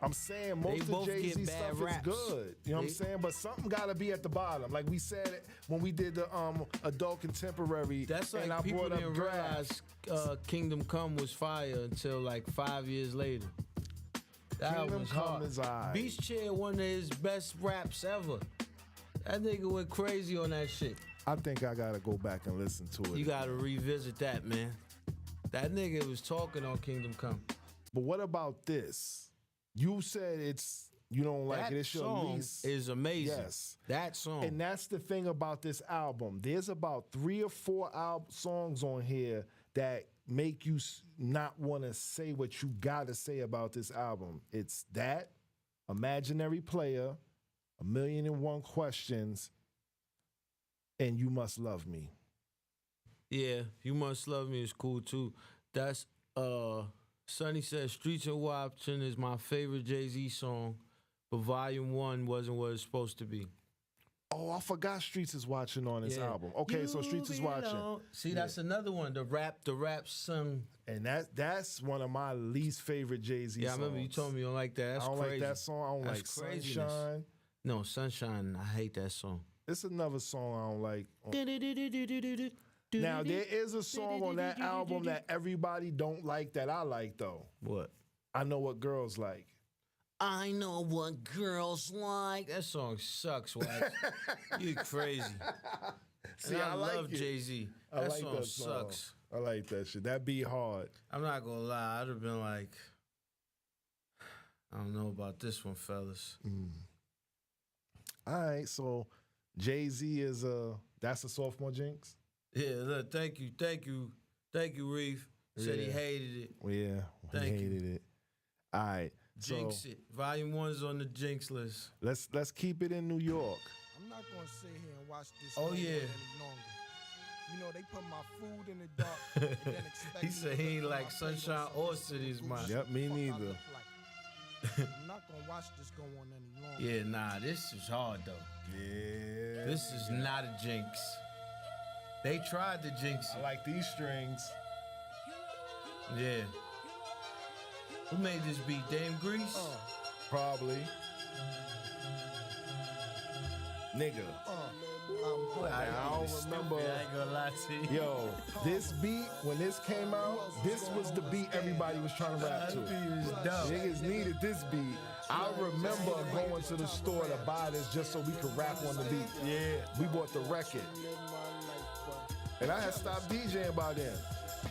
I'm saying most of Jay-Z stuff is good. You know what I'm saying? But something gotta be at the bottom. Like we said it when we did the adult contemporary. That's like and I people brought up didn't Draft. realize Kingdom Come was fire until like 5 years later. That Kingdom was Come hard. is alright. Beast Chair, one of his best raps ever. That nigga went crazy on that shit. I think I gotta go back and listen to it. You gotta revisit that, man. That nigga was talking on Kingdom Come. But what about this? You said you don't like That it. It's your song least. is amazing. Yes. That song. And that's the thing about this album. There's about 3 or 4 songs on here that make you not want to say what you got to say about this album. It's that, Imaginary Player, 1,000,001 Questions, and You Must Love Me. Yeah, You Must Love Me is cool too. That's Sonny said Streets and Watching is my favorite Jay-Z song, but Volume 1 wasn't what it's supposed to be. Oh, I forgot Streets is Watching on this Yeah. album. Okay, so Streets is Watching. See, that's another one. The rap song. And that's one of my least favorite Jay-Z songs. Yeah, I remember you told me you don't like that. That's I don't crazy. like that song. I don't like That's craziness. Sunshine. No, Sunshine, I hate that song. It's another song I don't like. Now, there is a song on that album that everybody don't like that I like, though. What? I Know What Girls Like. I know what girls like. That song sucks, Wax. You crazy. See, And I like love it. Jay-Z. I That like song that song. sucks. I like that shit. That beat hard. I'm not gonna lie, I'd have been like, I don't know about this one, fellas. All right, so Jay-Z is that's a sophomore jinx? Yeah, look, thank you, Reef. Said he Yeah. hated it. Yeah, Thank you. hated it. All right, Jinx so it. Volume 1's on the Jinx list. let's keep it in New York. I'm not gonna sit here and watch this Oh, go on yeah. any longer. You know, they put my food in the dark and then expect He me said to he ain't look like through my plate Sunshine or or something City's to Mind. see Yep, me what the fuck I neither. look like. I'm not gonna watch this go on any longer. Yeah, nah, this is hard though. Yeah. This is not a jinx. They tried to jinx I it. like these strings. Yeah. Who made this beat? Dame Grease? Probably. Nigga. I don't remember. I ain't gonna lie to you. Yo, this beat, when this came out, this was the beat everybody was trying to rap to. That beat is dope. Niggas needed this beat. I remember going to the store to buy this just so we could rap on the beat. Yeah. We bought the record. And I had stopped DJing by then.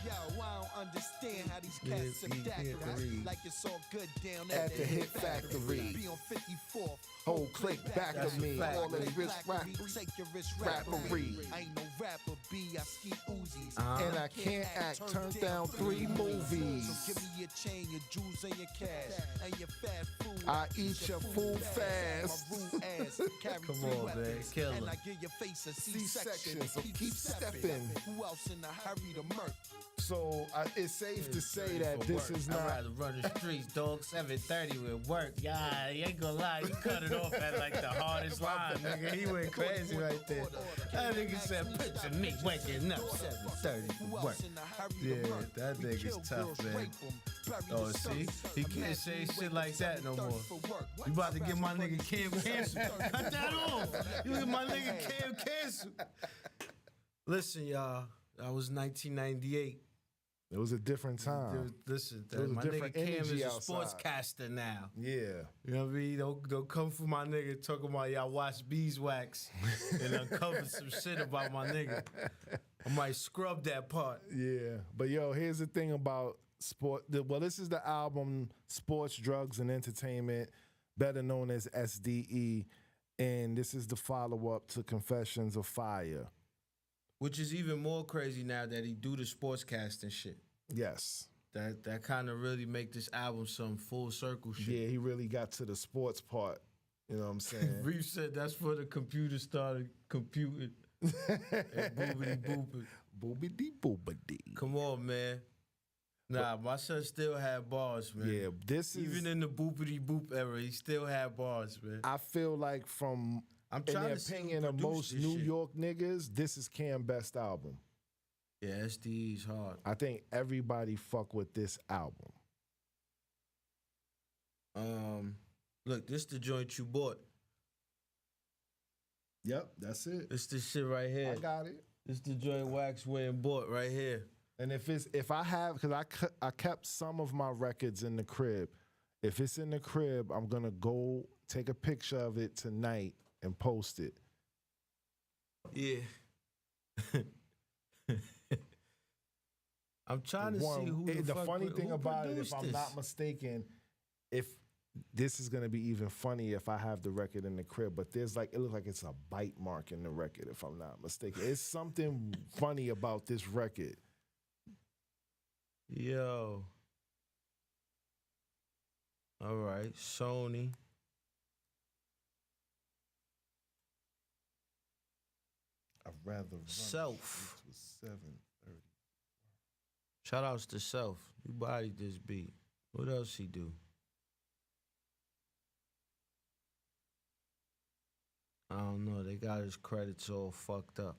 Yo, I don't understand how these cats are daiquiris. Like it's all good down At the Hit Factory. Be on 54th. Whole click back of me. All that wrist rap. Take your wrist Rappery. I ain't no rapper, B. I ski Uzis. And I can't act. Turned down 3 movies. So give me your chain, your jewels, and your cash. And your fat food. I eat your food fast. My rude ass. Carry Come 3 on, man. weapons. Kill And him. I give your face a C-section. C-section, so keep stepping. Who else in a hurry to murk? So it's safe to say that this is I'd not. rather run the streets, dog. 7:30 with work. Yeah, you ain't gonna lie. You cut it off at like the hardest line, nigga. He went crazy right there. That nigga said, picture me waking up 7:30 for work. Yeah, that nigga's tough, man. Oh, see? He can't say shit like that no more. You about to get my nigga Cam canceled. Cut that off. You get my nigga Cam canceled. Listen, y'all. That was 1998. It was a different time. Listen, There was a my different nigga Cam energy is a outside. sportscaster now. Yeah. You know what I mean? Don't come for my nigga talking about y'all watch Beezewax and uncover some shit about my nigga. I might scrub that part. Yeah. But yo, here's the thing about sport. Well, this is the album Sports, Drugs, and Entertainment, better known as SDE. And this is the follow-up to Confessions of Fire. Which is even more crazy now that he do the sportscasting shit. Yes. That kind of really make this album some full circle shit. Yeah, he really got to the sports part. You know what I'm saying? Reef said that's where the computer started computing. And boobity booping. Boobity boobity. Come on, man. Nah, my son still had bars, man. Yeah, this is. Even in the boopity boop era, he still had bars, man. I feel like from I'm in trying the to see who opinion of produced most this New shit. York niggas, this is Cam's best album. Yeah, SDE's hard. I think everybody fuck with this album. Look, this the joint you bought. Yep, that's it. This the shit right here. I got it. This the joint Wax went and bought right here. And if I have, because I kept some of my records in the crib. If it's in the crib, I'm gonna go take a picture of it tonight and post it. Yeah. I'm trying to see who The fuck funny with- thing who about it, if produced I'm this? not mistaken, if this is gonna be even funny if I have the record in the crib, but there's like it looks like it's a bite mark in the record, if I'm not mistaken. It's something funny about this record. Yo. All right, Sony. I'd rather run Self. It was 7:30. Shout outs to Self. You bodied this beat. What else he do? I don't know. They got his credits all fucked up.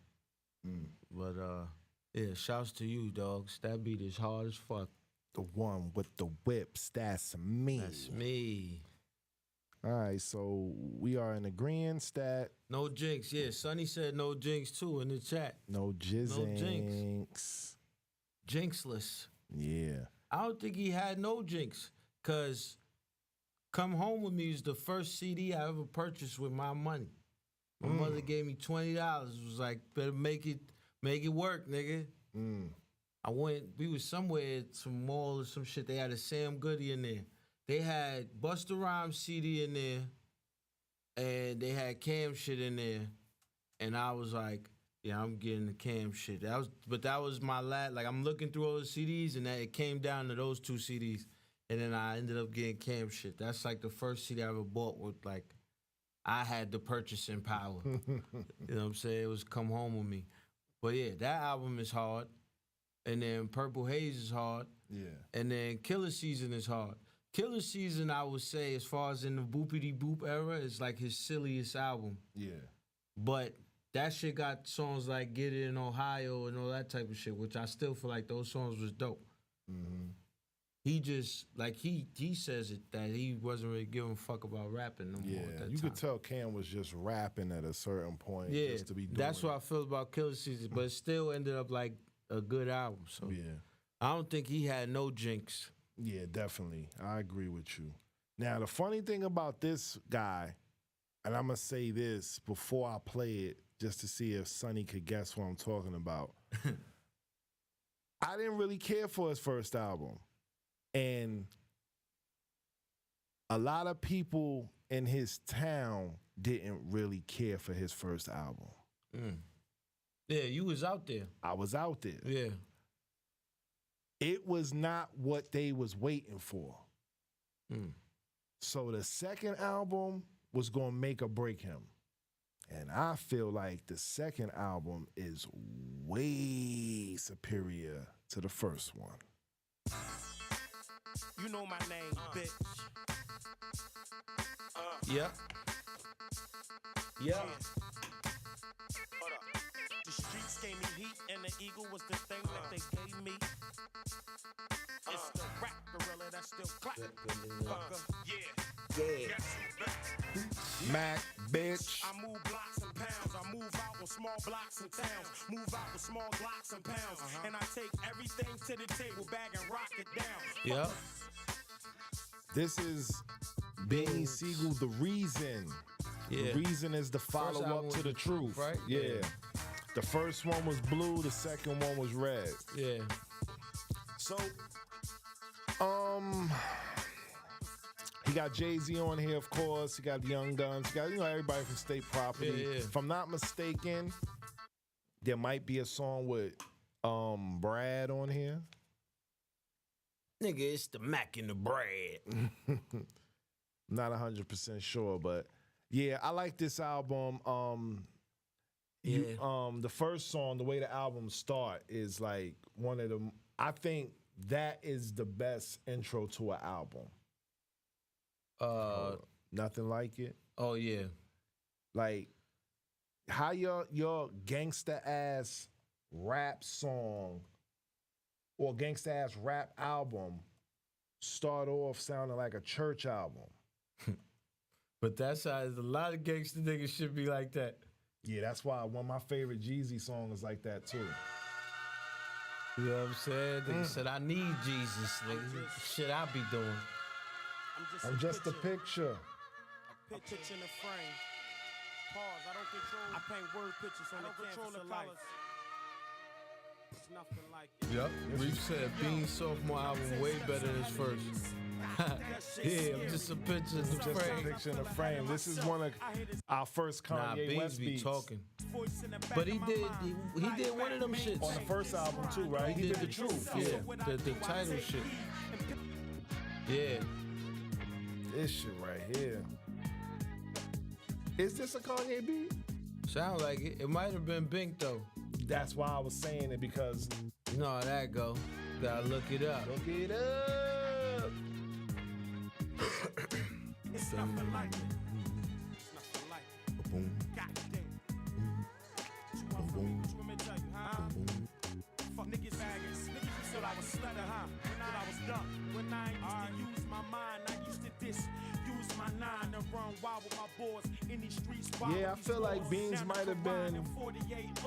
But yeah, shouts to you, dogs. That beat is hard as fuck. The one with the whips, that's me. That's me. All right, so we are in agreement that No jinx. Yeah, Sonny said no jinx too in the chat. no jizzings. jinx. Jinxless. Yeah. I don't think he had no jinx, cause Come Home With Me is the first CD I ever purchased with my money. My mother gave me $20. Was like, better make it work, nigga. We was somewhere at some mall or some shit. They had a Sam Goody in there. They had Busta Rhymes CD in there, and they had Cam shit in there. And I was like, yeah, I'm getting the Cam shit. That was my last. Like, I'm looking through all the CDs, and it came down to those 2 CDs. And then I ended up getting Cam shit. That's like the first CD I ever bought with, like, I had the purchasing power. You know what I'm saying? It was Come Home With Me. But yeah, that album is hard. And then Purple Haze is hard. Yeah. And then Killer Season is hard. Killer Season, I would say, as far as in the boopity boop era, is like his silliest album. Yeah. But that shit got songs like Get It in Ohio and all that type of shit, which I still feel like those songs was dope. He just, like, he says it that he wasn't really giving a fuck about rapping no more at that You time. could tell Cam was just rapping at a certain point. Yeah, just to be doing that's it. what I feel about Killer Season, but it still ended up like a good album. So Yeah. I don't think he had no jinx. Yeah, definitely. I agree with you. Now, the funny thing about this guy, and I'm going to say this before I play it, just to see if Sonny could guess what I'm talking about. I didn't really care for his first album. And a lot of people in his town didn't really care for his first album. Yeah, you was out there. I was out there. Yeah. It was not what they was waiting for. So the second album was going to make or break him. And I feel like the second album is way superior to the first one. You know my name, bitch. Yep. Yep. Hold up. The streets gave me heat, and the eagle was the thing that they gave me. It's the rap gorilla that still clap. Yeah. Mac, bitch. I move blocks and pounds. I move out with small blocks and towns. Move out with small blocks and pounds. And I take everything to the table, bag and rock it down. Yep. This is Beanie Siegel, The Reason. Yeah. The Reason is the follow-up to The Truth. right? Yeah. The first one was blue, the second one was red. Yeah. So, he got Jay-Z on here, of course. He got Young Guns. He got, everybody from State Property. Yeah. If I'm not mistaken, there might be a song with Brad on here. Nigga, it's the Mac and the bread. Not 100% sure, but yeah, I like this album. The first song, the way the album start, is like one of them. I think that is the best intro to an album. Nothing like it. Oh yeah. Like how your gangsta ass rap song or gangsta ass rap album start off sounding like a church album. But that's how a lot of gangster niggas should be like that. Yeah, that's why one of my favorite Jeezy songs is like that too. You know what I'm saying? Nigga said, I need Jesus, nigga. Shit I be doing. I'm just a picture. A picture in the frame. Pause. I don't control. I paint word pictures on the canvas of life. It's nothing like it. Yep. Reef said Bean's sophomore album way better than his first. Yeah, I'm just a picture in the Just a frame. picture in the frame. This is one of our first Nah, Kanye Beans West be beats. talking. But he did one of them shits. On the first album too, right? He did The Truth. Yeah, the title shit. Yeah. This shit right here. Is this a Kanye beat? Sound like it. It might have been Bink though. That's why I was saying it, because You know how that go. Gotta look it up. look it up. It's nothing like it. It's nothing like it. Boom. Goddamn. What you want me to tell you, huh? Fuck niggas, faggots. Niggas thought I was stutter, huh? When I was dumb. When I used to use my mind, I used to use my nine to run wild with my boys in these streets. Yeah, I feel like Beans might have been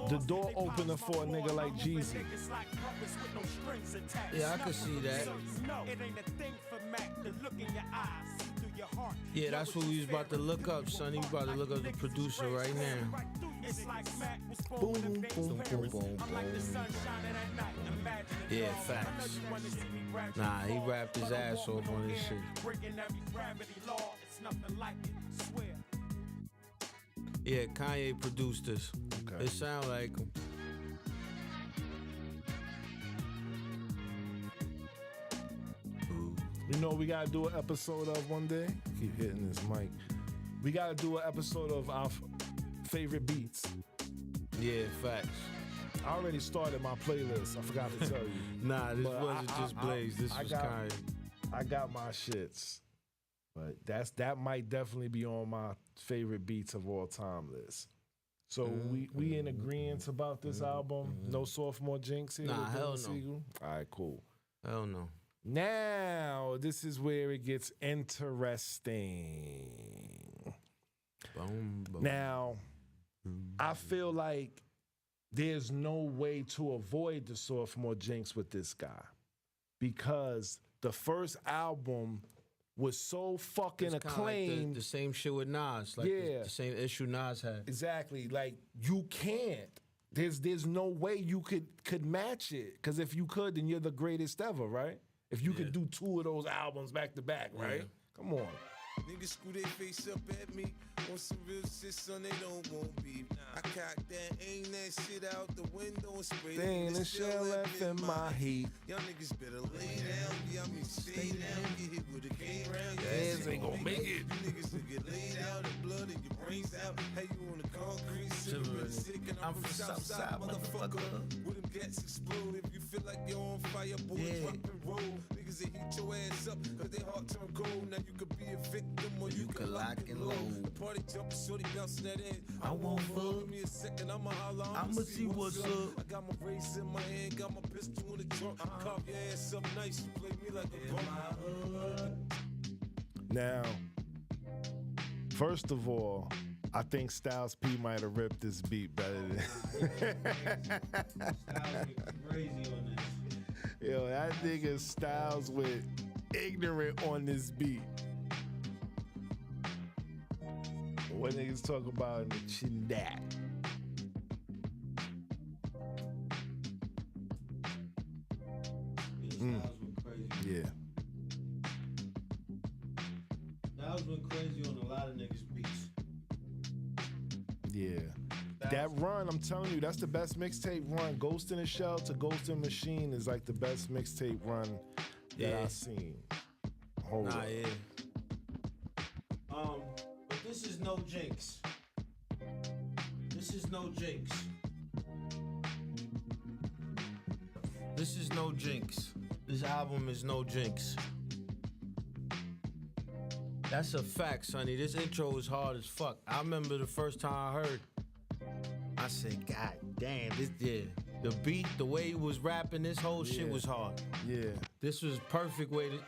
the door opener for a nigga like Jeezy. Yeah, I could see that. It ain't a thing for Mac to look in your eyes, see through your heart. Yeah, that's what we was about to look up, son. You about to look up the producer right now. It's like Mac was Boom, born in boom, days boom, Paris. boom, I'm like the boom. sun shining at night. Imagine it Yeah, all. facts. I know you wanna see me rap Nah, he fall, rapped his but I'm ass off walking on this air, shit. breaking every gravity law. It's nothing like it, swear. Yeah, Kanye produced this. Okay. It sound like him. You know, we gotta do an episode of one day. Keep hitting this mic. We gotta do an episode of our favorite beats. Yeah, facts. I already started my playlist. I forgot to tell you. Nah, this But wasn't just Blaze. This was Kanye. I got my shits. But that might definitely be on my favorite beats of all time list. So we in agreement about this album. No sophomore jinx here. Nah, with hell Beanie no. Siegel? All right, cool. Hell no. Now, this is where it gets interesting. Boom, boom. Now, I feel like there's no way to avoid the sophomore jinx with this guy, because the first album was so fucking It's kinda acclaimed. like the same shit with Nas. Like Yeah. the same issue Nas had. Exactly. Like, you can't there's no way you could match it. Because if you could, then you're the greatest ever, right? If you could do 2 of those albums back to back, right? Come on. Niggas screw their face up at me. On some real shit, son, they don't want beef. I cock that, aim that shit out the window and spray Dang, the shell left in my heat. Y'all niggas better lay down. Yeah, I mean, stay down. Get hit with a cane round. Hands ain't gonna make it. You niggas will get laid out and blood and your brains out. Hey, you on the concrete, cigarette sick, and I'm from Southside, motherfucker. With them gats explode. If you feel like you're on fire, boy, drop and roll. Niggas that heat your ass up, cause they heart turn cold. Now you could be a victim or you could lock and load. The party jumping, shorty bouncing that in. I won't fuck. Give me a second, I'ma holler. I'ma see what's up. I got my race in my hand, got my pistol in the trunk. Carve your ass up nice, you play me like a bum. Now, first of all, I think Styles P might have ripped this beat better than. Styles went crazy on this. Yo, that nigga Styles went ignorant on this beat. What niggas talk about in the chindat? Styles went crazy. Yeah. Styles went crazy on a lot of niggas' beats. Yeah. That run, I'm telling you, that's the best mixtape run. Ghost in the Shell to Ghost in the Machine is like the best mixtape run that I've seen. Hold up. Yeah. But this is no jinx. This is no jinx. This is no jinx. This album is no jinx. That's a fact, Sonny. This intro is hard as fuck. I remember the first time I heard, I said, God damn, this the beat, the way he was rapping, this whole shit was hard. Yeah. This was perfect way to.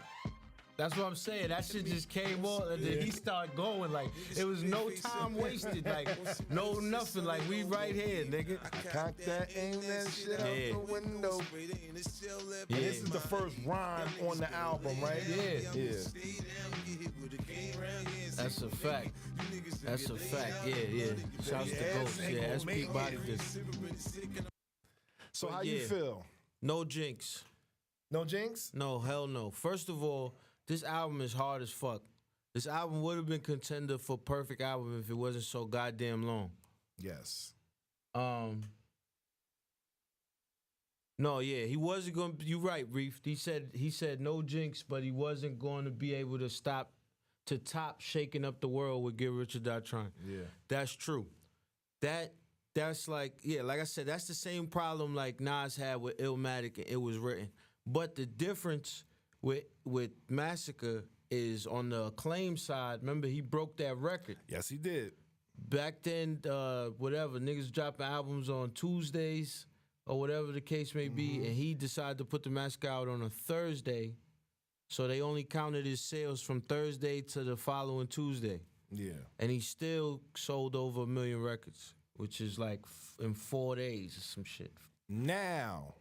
That's what I'm saying. That shit just came on and then he started going like it was no time wasted. Like no nothing. Like we right here, nigga. Cock that, aim that shit out the window. Yeah. And this is the first rhyme on the album, right? Yeah. That's a fact. That's a fact. Yeah. Shouts to Ghost. Yeah, that's Pete Body this. So how you feel? No jinx. No jinx? No, hell no. First of all, this album is hard as fuck. This album would have been contender for perfect album if it wasn't so goddamn long. Yes. No, yeah, he wasn't going to, you're right, Reef. He said no jinx, but he wasn't going to be able to top shaking up the world with Get Rich or Die Trying. Yeah. That's true. That's like, yeah, like I said, that's the same problem like Nas had with Illmatic and It Was Written. But the difference with Massacre is on the Acclaim side, remember he broke that record. Yes, he did. Back then, whatever, niggas dropping albums on Tuesdays or whatever the case may be, and he decided to put the Massacre out on a Thursday, so they only counted his sales from Thursday to the following Tuesday. Yeah. And he still sold over 1 million records, which is like in 4 days or some shit. Now,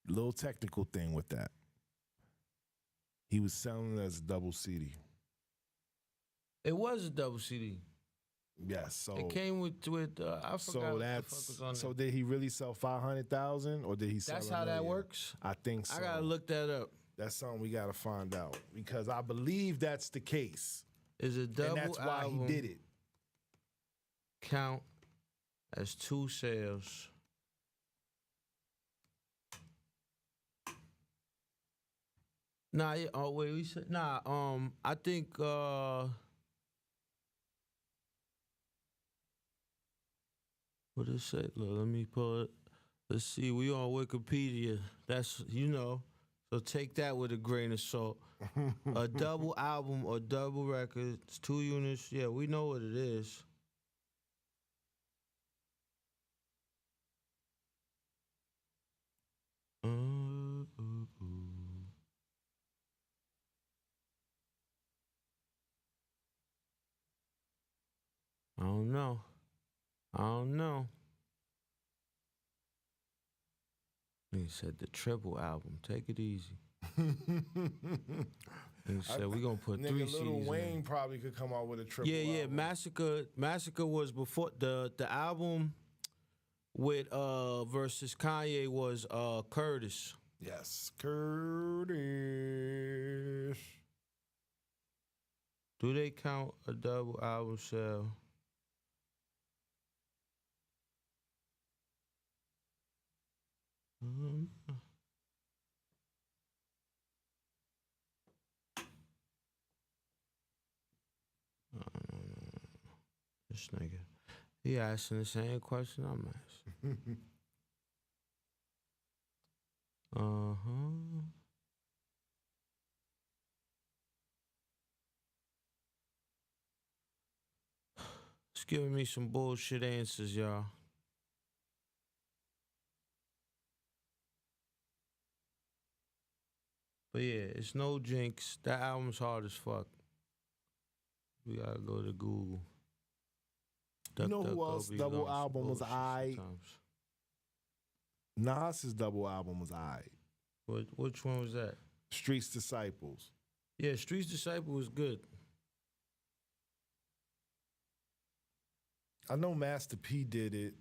little technical thing with that. He was selling it as a double CD. It was a double CD. Yes, so it came with I forgot so what that's the fuck was on so there. did he really sell 500,000 or did he sell? That's $1 how that million? works. I think so. I gotta look that up. That's something we gotta find out because I believe that's the case. Is a double and that's why album he did it. count as 2 sales? Nah, yeah, oh wait, we said I think what did it say? Look, let me pull it. Let's see, we on Wikipedia. That's so take that with a grain of salt. A double album or double record, it's 2 units. Yeah, we know what it is. I don't know. He said the triple album. Take it easy. And said we gonna put Nigga, 3 Lil CDs Wayne in. probably could come out with a triple Yeah. album. Massacre was before the album with versus Kanye was Curtis. Yes, Curtis. Do they count a double album sale? This nigga, he asking the same question I'm asking. It's giving me some bullshit answers, y'all. But yeah, it's no jinx. That album's hard as fuck. We gotta go to Google. You know who else double album was aight? Nas's double album was aight. Which one was that? Streets Disciples. Yeah, Streets Disciple was good. I know Master P did it.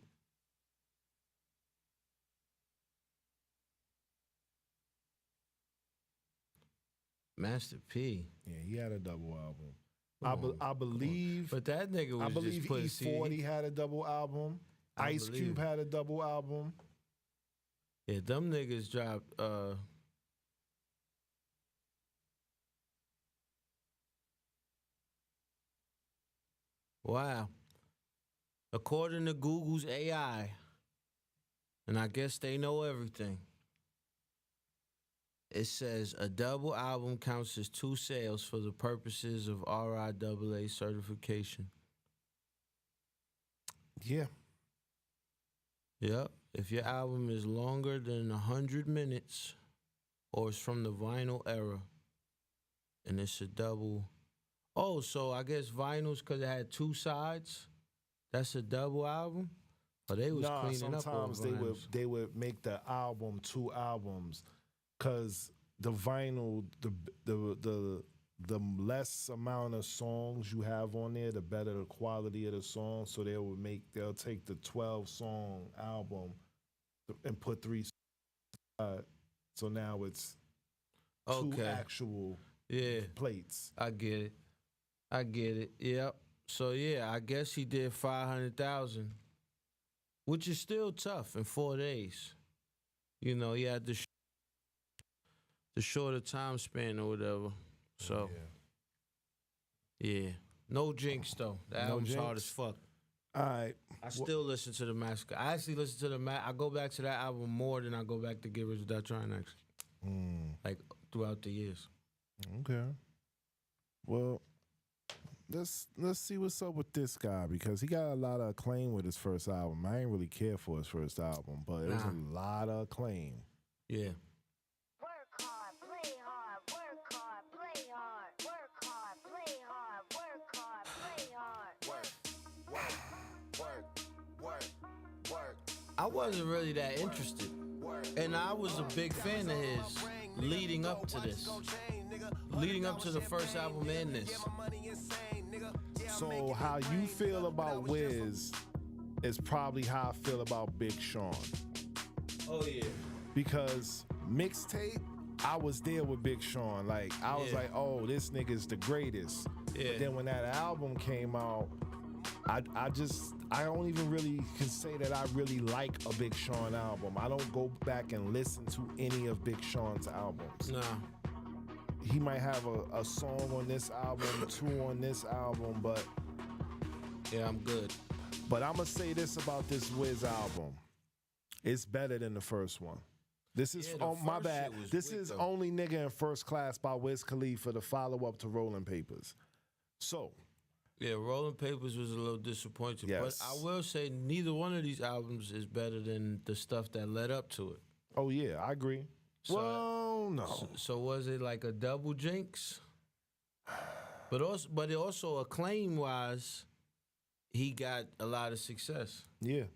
Master P. Yeah, he had a double album. I believe. But that nigga was I believe just putting E40 had a double album. Ice Cube had a double album. Yeah, them niggas dropped. Wow. According to Google's AI, and I guess they know everything, it says a double album counts as 2 sales for the purposes of RIAA certification. Yeah. Yep. If your album is longer than 100 minutes or it's from the vinyl era and it's a double. Oh, so I guess vinyls, because it had 2 sides, that's a double album? Or they was cleaning up on sometimes they would make the album 2 albums, because the vinyl, the less amount of songs you have on there, the better the quality of the song. So they'll take the 12-song album and put 3 so now it's 2 actual plates. I get it. Yep. So yeah, I guess he did 500,000, which is still tough in 4 days. You know, he had the shorter time span or whatever. So yeah, no jinx though. The album's hard as fuck. All right. I still listen to the Massacre. I actually listen to I go back to that album more than I go back to Get Rich or Die Trying, actually. Like throughout the years. Okay. Well, let's see what's up with this guy, because he got a lot of acclaim with his first album. I ain't really care for his first album, but it was a lot of acclaim. Yeah. Work hard, play hard, work hard, play hard, work hard, play hard, work hard, play hard. Work. I wasn't really that interested. And I was a big fan of his leading up to this. Leading up to the first album and this. So how you feel about Wiz is probably how I feel about Big Sean. Oh yeah. Because mixtape, I was there with Big Sean. Like, I was like, oh, this nigga's the greatest. Yeah. But then when that album came out, I don't even really can say that I really like a Big Sean album. I don't go back and listen to any of Big Sean's albums. Nah. He might have a song on this album, 2 on this album, but yeah, I'm good. But I'm gonna say this about this Wiz album. It's better than the first one. This is my bad. This is Only Nigga in First Class by Wiz Khalifa, the follow-up to Rolling Papers. So yeah, Rolling Papers was a little disappointing. Yes. But I will say neither one of these albums is better than the stuff that led up to it. Oh yeah, I agree. So, well, no. So was it like a double jinx? But also acclaim wise, he got a lot of success. Yeah.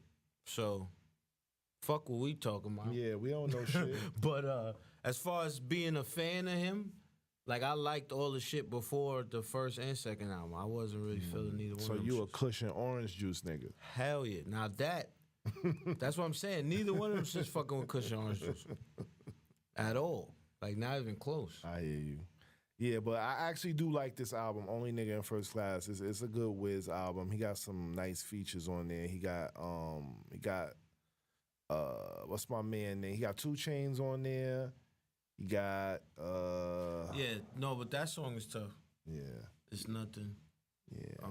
So fuck what we talking about. Yeah, we don't know shit. But as far as being a fan of him, like I liked all the shit before the first and second album. I wasn't really feeling either one. So of them you a shits. Kush and orange juice nigga? Hell yeah. Now that's what I'm saying. Neither one of them shits fucking with Kush and orange juice at all. Like not even close. I hear you. Yeah, but I actually do like this album, Only Nigga in First Class. It's a good Wiz album. He got some nice features on there. He got what's my man name? He got 2 Chainz on there. He got Yeah, no, but that song is tough. Yeah. It's nothing. Yeah.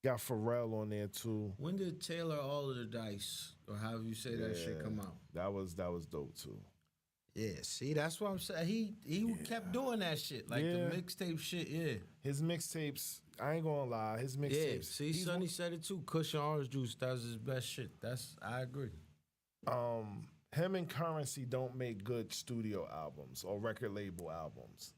Got Pharrell on there too. When did Taylor All of the Dice, or however you say that shit, come out? That was dope too. Yeah, see, that's what I'm saying. He kept doing that shit, like the mixtape shit. Yeah, his mixtapes. I ain't gonna lie, his mixtapes. Yeah, see, Sonny said it too. Kush and Orange Juice, that was his best shit. I agree. Him and Currency don't make good studio albums or record label albums.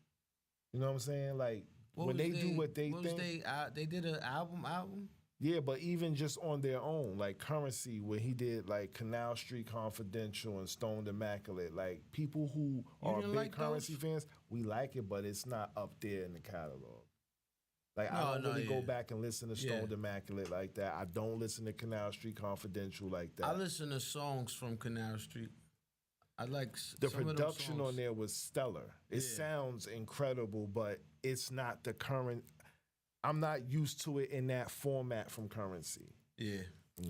You know what I'm saying? Like when they do what they think. They did an album. Yeah, but even just on their own, like Currency, when he did like Canal Street Confidential and Stoned Immaculate, like people who are big like Currency those? fans, we like it, but it's not up there in the catalog. Like I don't really go back and listen to Stoned Immaculate like that. I don't listen to Canal Street Confidential like that. I listen to songs from Canal Street. I like the some production of them songs. on there was stellar. It sounds incredible, but it's not the current. I'm not used to it in that format from Currency. Yeah.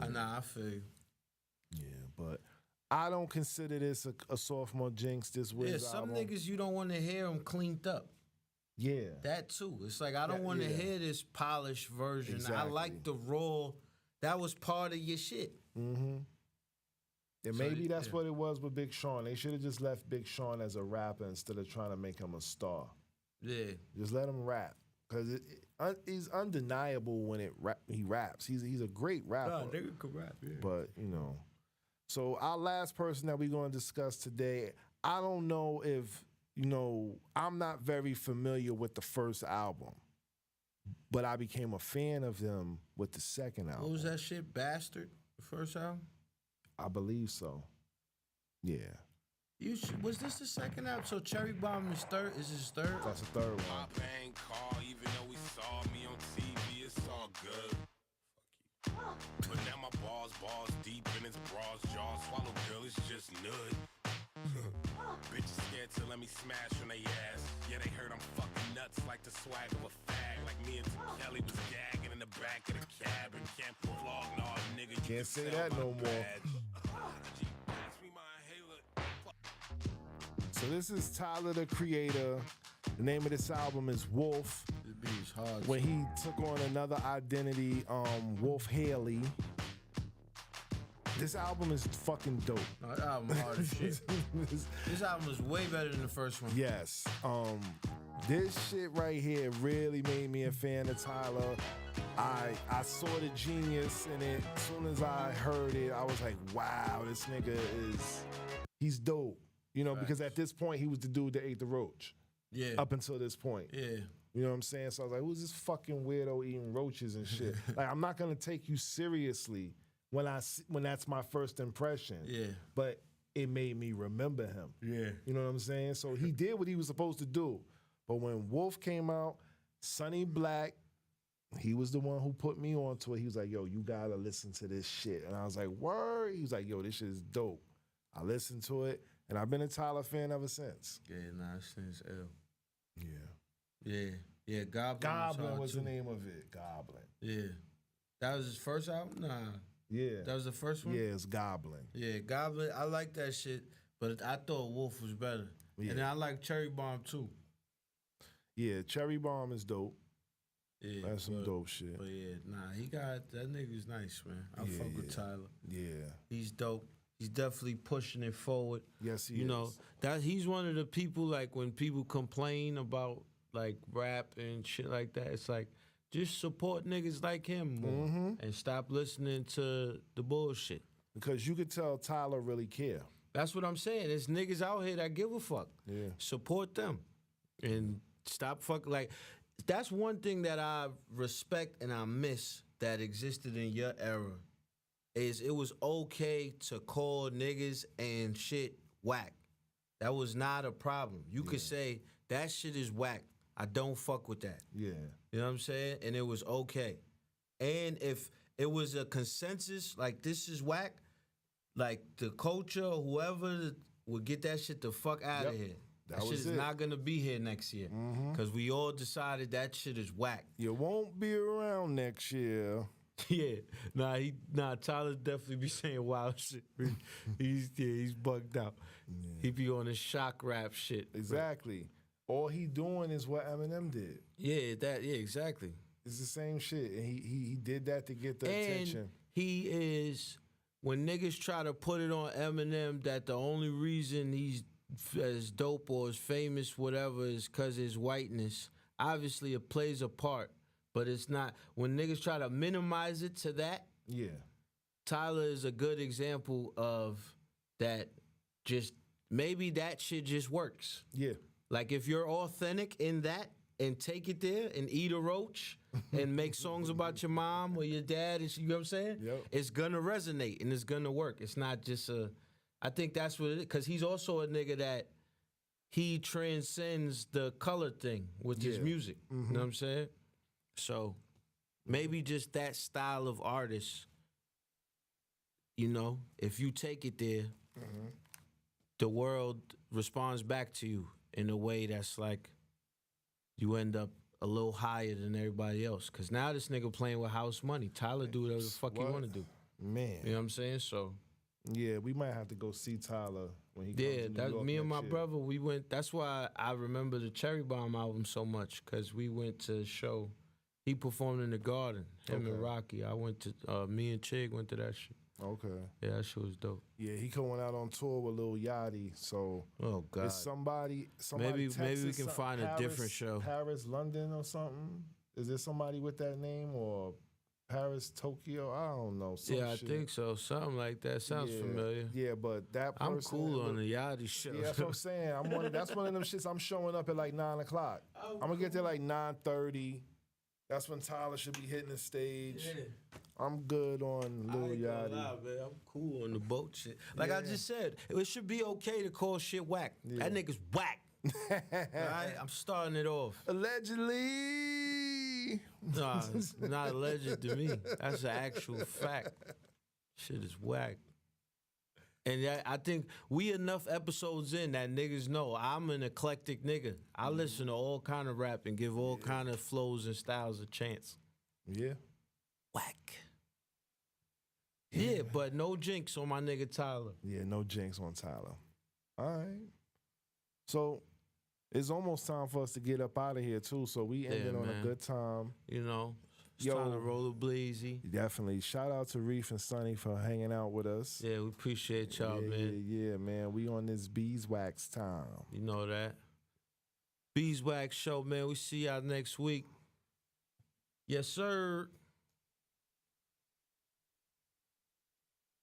I feel you. Yeah, but I don't consider this a sophomore jinx. This Wiz some album. niggas you don't want to hear them cleaned up. Yeah, that too. It's like I don't want to hear this polished version. Exactly. I like the raw. That was part of your shit. Mm-hmm. And maybe that's what it was with Big Sean. They should have just left Big Sean as a rapper instead of trying to make him a star. Yeah, just let him rap because he's undeniable when he raps. He's a great rapper. Nah, nigga can rap. Yeah. But so our last person that we're going to discuss today, I don't know if I'm not very familiar with the first album, but I became a fan of them with the second album. What was that shit, Bastard? The first album? I believe so. Yeah. Was this the second album? So Cherry Bomb is third? Is his third? That's the third one. My bank call, even though he saw me on TV, it's all good. Fuck you. But now my balls deep in his bras, jaws swallow, girl, it's just nud. Bitches scared to let me smash on they ass. Yeah, they heard I'm fucking nuts like the swag of a fag. Like me and Tim Kelly was gagging in the back of the cab and can't vlog, nah, nigga. You Can't say that no more. So this is Tyler, the Creator. The name of this album is Wolf. This beat is hard. When he took on another identity, Wolf Haley. This album is fucking dope. No, that album hard as shit. This album is way better than the first one. Yes. This shit right here really made me a fan of Tyler. I saw the genius in it. As soon as I heard it, I was like, wow, this nigga he's dope. Because at this point, he was the dude that ate the roach. Yeah. Up until this point. Yeah. You know what I'm saying? So I was like, who's this fucking weirdo eating roaches and shit? Like, I'm not gonna take you seriously when that's my first impression. Yeah. But it made me remember him. Yeah. You know what I'm saying? So he did what he was supposed to do. But when Wolf came out, Sonny Black, he was the one who put me onto it. He was like, yo, you gotta listen to this shit. And I was like, word? He was like, yo, this shit is dope. I listened to it, and I've been a Tyler fan ever since. Yeah, since L. Yeah. Yeah, Goblin was the name of it. Goblin. Yeah. That was his first album? Nah. Yeah. That was the first one? Yeah, it's Goblin. Yeah, Goblin. I like that shit, but I thought Wolf was better. Yeah. And I like Cherry Bomb too. Yeah, Cherry Bomb is dope. Yeah, that's some dope shit. But yeah, he got that nigga's nice, man. I fuck with Tyler. Yeah. He's dope. He's definitely pushing it forward. Yes, he is. You know, that he's one of the people, like, when people complain about, like, rap and shit like that, it's like, just support niggas like him more and stop listening to the bullshit. Because you could tell Tyler really care. That's what I'm saying. There's niggas out here that give a fuck. Yeah. Support them. And stop fucking, like, that's one thing that I respect and I miss that existed in your era. Is it was okay to call niggas and shit whack. That was not a problem. You could say, that shit is whack. I don't fuck with that. Yeah. You know what I'm saying? And it was okay. And if it was a consensus, like this is whack, like the culture or whoever would get that shit the fuck out of here. That shit is not gonna be here next year. Cause we all decided that shit is whack. You won't be around next year. Tyler definitely be saying wild shit. He's bugged out. Yeah. He be on his shock rap shit. Exactly. All he doing is what Eminem did. Exactly. It's the same shit. And he did that to get the attention. He is, when niggas try to put it on Eminem that the only reason he's as dope or as famous, whatever, is because his whiteness. Obviously, it plays a part, but it's not. When niggas try to minimize it to that, Tyler is a good example of that. Just maybe that shit just works. Yeah. Like if you're authentic in that and take it there and eat a roach and make songs about your mom or your dad, and you know what I'm saying? Yep. It's gonna resonate and it's gonna work. It's not just a. I think that's what it is, because he's also a nigga that he transcends the color thing with his music. You know what I'm saying? So maybe just that style of artist, you know, if you take it there, the world responds back to you in a way that's like you end up a little higher than everybody else. Because now this nigga playing with house money. Tyler do whatever the fuck he want to do. Man. You know what I'm saying? So. Yeah, we might have to go see Tyler when he comes to New York me and my year. brother, we went. That's why I remember the Cherry Bomb album so much, because we went to a show. He performed in the Garden, him and Rocky. I went to, me and Chig went to that shit. Okay. Yeah, that shit was dope. Yeah, he going out on tour with Lil Yachty, so God. Is somebody maybe Texas, we can find a different show. Paris, London or something? Is there somebody with that name, or Paris, Tokyo? I don't know. I think so. Something like that. Sounds familiar. Yeah, but that person... I'm cool on the Yachty show. Yeah, that's what I'm saying. That's one of them shits. I'm showing up at like 9 o'clock. I'm going to get there like 9:30. That's when Tyler should be hitting the stage. Yeah. I'm good on Lil Yachty. Lie, man. I'm cool on the boat shit. Like I just said, it should be okay to call shit whack. Yeah. That nigga's whack. Right? I'm starting it off. Allegedly. Nah, it's not alleged to me. That's an actual fact. Shit is whack. And I think we enough episodes in that niggas know I'm an eclectic nigga. I listen to all kind of rap and give all kind of flows and styles a chance. Yeah. Whack. Yeah, but no jinx on my nigga Tyler. Yeah, no jinx on Tyler. All right. So it's almost time for us to get up out of here too. So we ended on a good time. You know. It's time to roll a bleezy. Definitely. Shout out to Reef and Sonny for hanging out with us. Yeah, we appreciate y'all, man. Yeah, man. We on this Beezewax time. You know that. Beezewax show, man. We see y'all next week. Yes, sir.